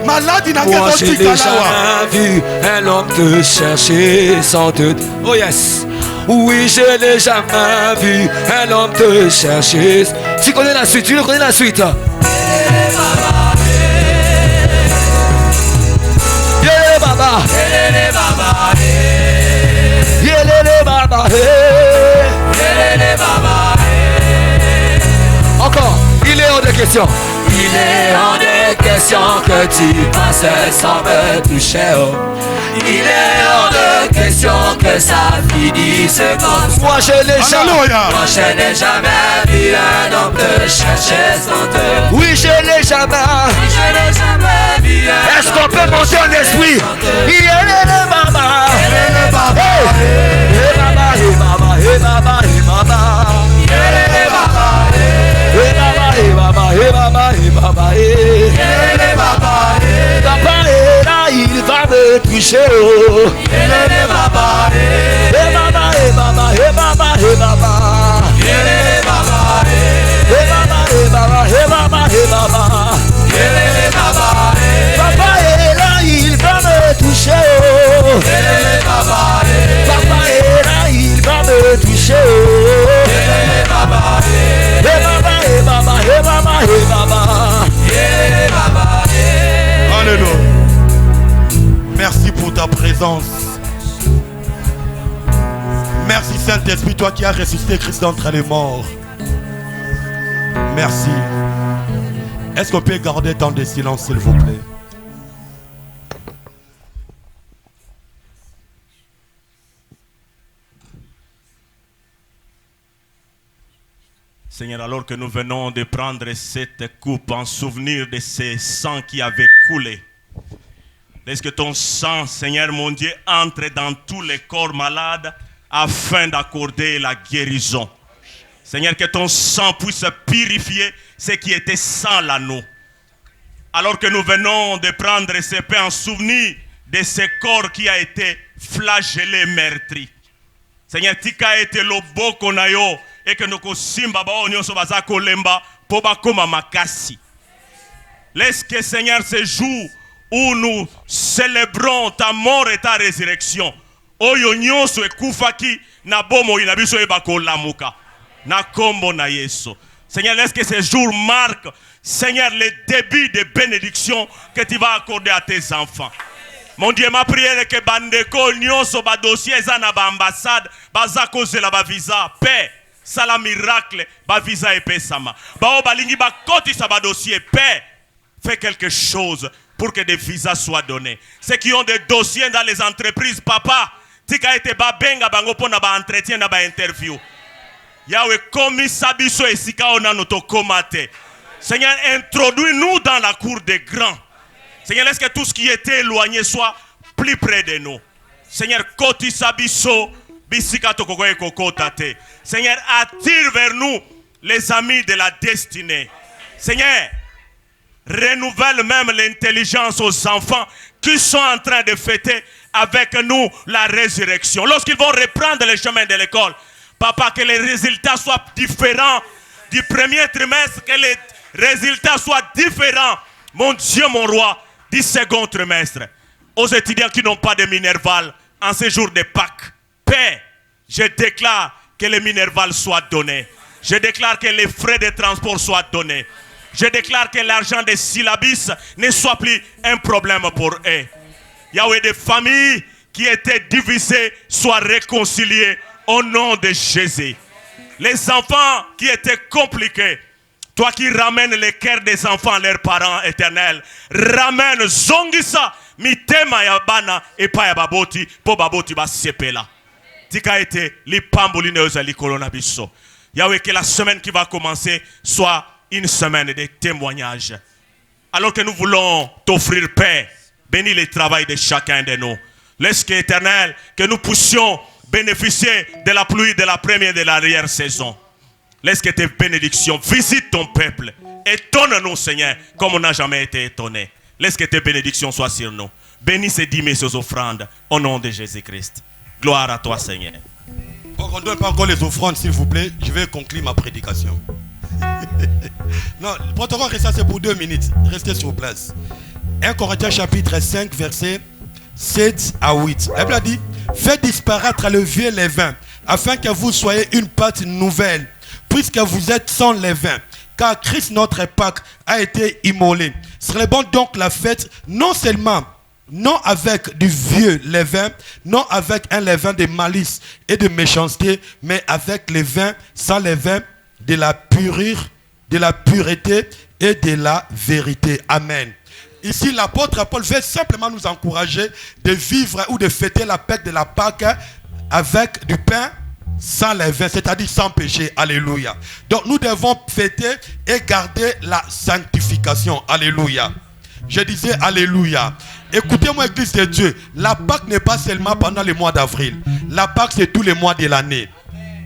Moi j'ai déjà vu un homme te chercher sans te... Oh yes. Oui, je n'ai jamais vu un homme te chercher. Tu connais la suite, tu connais la suite. Yele baba, yele baba, yele baba, yele baba. Encore, il est hors de question. Il est hors de question que tu passes sans me toucher. Il est hors de question que ça finisse comme ça. Moi je n'ai jamais vu un homme te chercher sans te. Oui, je n'ai jamais vu. Est-ce qu'on peut monter en esprit? Il est le baba. Il est le baba. Hey baba, hey baba, hey baba, hey baba. Il est le baba. Hey baba, hey baba, hey baba, hey baba. Il est le baba. Papa est là, il va me toucher. Oh. Il est le baba. Hey baba, hey baba, hey baba, hey baba. Il est le baba. Hey baba, hey baba, hey baba, hey baba. Il est le baba. Papa est là, il va me toucher. Oh. Il est le baba. Papa est là, il va me toucher. Oh. Il est le baba. Hey baba, hey baba, hey baba, hey baba. Il est le baba. Alléluia. Merci pour ta présence. Merci Saint-Esprit, toi qui as ressuscité Christ d'entre les morts. Merci. Est-ce qu'on peut garder tant de silence, s'il vous plaît? Seigneur, alors que nous venons de prendre cette coupe en souvenir de ces sangs qui avaient coulé, laisse que ton sang, Seigneur mon Dieu, entre dans tous les corps malades afin d'accorder la guérison. Seigneur, que ton sang puisse purifier ce qui était sans l'anneau. Alors que nous venons de prendre ce pain en souvenir de ce corps qui a été flagellé, meurtri. Seigneur, tika ete loboko na yo et que nous simba ba nyonso baza kolemba po bakoma makasi. Laisse que Seigneur ce jour où nous célébrons ta mort et ta résurrection, oyo nyonso ekufaki na bomo ina biso eba kolamuka na kombo na Yesu. Seigneur, laisse que ce jour marque, Seigneur, le début de bénédiction que tu vas accorder à tes enfants. Mon Dieu, ma prière est que bandeko nyonso ba dossier za na ba ambassade baza kozela ba visa paix sala miracle ba visa epesama ba balingi ba koti sa ba dossier paix. Fais quelque chose pour que des visas soient donnés. Ceux qui ont des dossiers dans les entreprises, papa, tika ete ba benga bango pona ba entretien na ba interview. Yahweh komi sabiso esika ona noto komate. Seigneur, introduis-nous dans la cour des grands. Seigneur, laisse que tout ce qui était éloigné soit plus près de nous. Seigneur, koti sabiso bisika tokokoe kokotate. Seigneur, attire vers nous les amis de la destinée. Seigneur, renouvelle même l'intelligence aux enfants qui sont en train de fêter avec nous la résurrection. Lorsqu'ils vont reprendre le chemin de l'école, Papa, que les résultats soient différents du premier trimestre, que les résultats soient différents, mon Dieu, mon roi, du second trimestre. Aux étudiants qui n'ont pas de Minerval, en ces jours de Pâques, paix, je déclare que les Minerval soient donnés. Je déclare que les frais de transport soient donnés. Je déclare que l'argent des syllabus ne soit plus un problème pour eux. Yahweh, des familles qui étaient divisées soient réconciliées au nom de Jésus. Les enfants qui étaient compliqués, toi qui ramènes les cœurs des enfants à leurs parents éternels, ramène Zongisa, mitema ya bana et pa ya baboti, po baboti ba sepela. Tika ete li pamboli neoza li kolona biso. Yahweh, que la semaine qui va commencer soit une semaine de témoignages. Alors que nous voulons t'offrir paix, bénis le travail de chacun de nous. Laisse qu'éternel, que nous puissions bénéficier de la pluie de la première et de l'arrière-saison. Laisse que tes bénédictions visitent ton peuple. Étonne-nous, Seigneur, comme on n'a jamais été étonné. Laisse que tes bénédictions soient sur nous. Bénis ces dîmes et ces offrandes au nom de Jésus-Christ. Gloire à toi, Seigneur. On ne donne pas encore les offrandes, s'il vous plaît. Je vais conclure ma prédication. Non, le protocole reste c'est pour 2 minutes. Restez sur place. 1 Corinthiens chapitre 5, verset 7 à 8. La Bible a dit: faites disparaître le vieux levain, afin que vous soyez une pâte nouvelle, puisque vous êtes sans levain. Car Christ, notre Pâque, a été immolé. Célébrons donc la fête, non seulement, non avec du vieux levain, non avec un levain de malice et de méchanceté, mais avec le vin sans levain de la pureté et de la vérité. Amen. Ici, l'apôtre Paul veut simplement nous encourager de vivre ou de fêter la fête de la Pâque avec du pain sans levain, c'est-à-dire sans péché. Alléluia. Donc nous devons fêter et garder la sanctification. Alléluia. Je disais alléluia. Écoutez-moi, Église de Dieu. La Pâque n'est pas seulement pendant le mois d'avril. La Pâque, c'est tous les mois de l'année.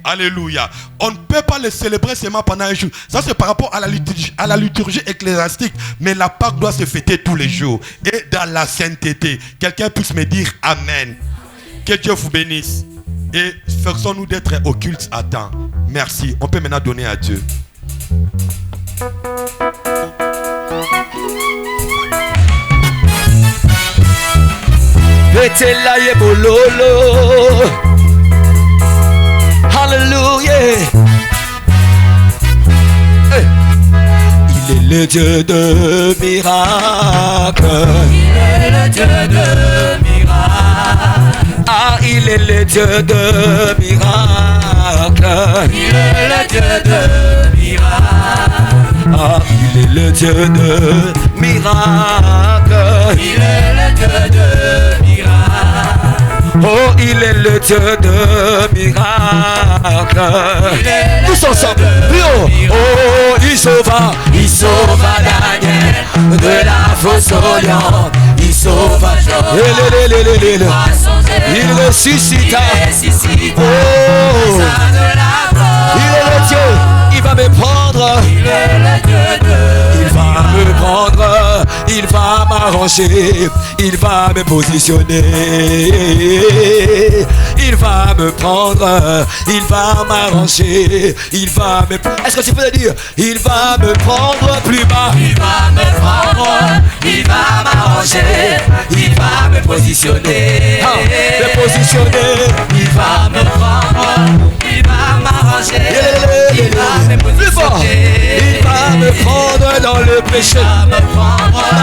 Alléluia. On ne peut pas le célébrer seulement pendant un jour. Ça, c'est par rapport à la liturgie ecclésiastique. Mais la Pâque doit se fêter tous les jours. Et dans la sainteté. Quelqu'un puisse me dire Amen. Que Dieu vous bénisse. Et faisons-nous d'être au culte à temps. Merci. On peut maintenant donner à Dieu. Hallelujah. Il est le Dieu de miracles. Il est le Dieu de miracles. Ah, il est le Dieu de miracles. Il est le Dieu de miracles. Ah, il est le Dieu de miracles. Il est le Dieu de miracles. Oh, il est le Dieu de miracles. Tous ensemble, plus haut. Oh, il sauva Daniel de la fosse au lion. Il sauva Job. Il ressuscita. Oh, il est le Dieu. Il va me prendre. Il est le Dieu de Il va me prendre. Il va m'arranger. Il va me positionner. Il va me prendre. Il va m'arranger. Il va me... Est-ce que tu peux le dire? Il va me prendre plus bas. Il va me prendre, il va m'arranger, il va me positionner. Ah, me positionner. Il va me prendre, il va m'arranger, il va me Plus fort. positionner. Il va me prendre dans le péché. Il va me prendre, Il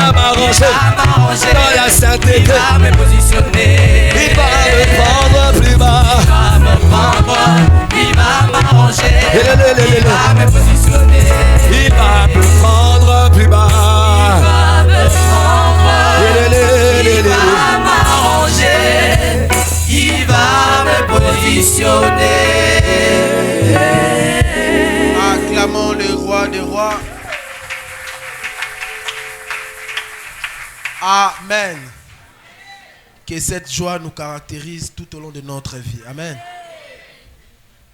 va m'arranger dans la sainteté. il va me positionner. Il va me prendre plus bas. Il va me prendre, il va m'arranger, il va me positionner. Il va me prendre plus bas. Il va me prendre, il va m'arranger, il va me positionner. Acclamons le roi des rois. Amen. Que cette joie nous caractérise tout au long de notre vie. Amen.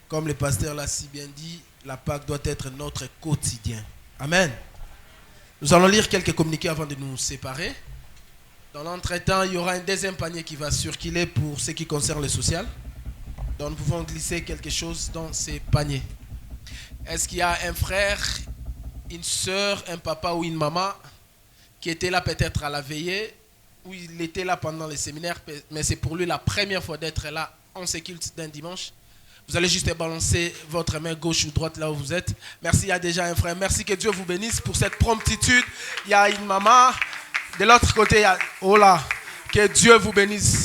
Comme le pasteur l'a si bien dit, la Pâque doit être notre quotidien. Amen. Nous allons lire quelques communiqués avant de nous séparer. Dans l'entretemps, il y aura un deuxième panier qui va circuler pour ce qui concerne le social. Donc nous pouvons glisser quelque chose dans ces paniers. Est-ce qu'il y a un frère, une soeur, un papa ou une maman qui était là peut-être à la veillée, ou il était là pendant les séminaires, mais c'est pour lui la première fois d'être là en ce culte d'un dimanche? Vous allez juste balancer votre main gauche ou droite là où vous êtes. Merci, il y a déjà un frère. Merci, que Dieu vous bénisse pour cette promptitude. Il y a une maman. De l'autre côté, il y a... Oh là, que Dieu vous bénisse.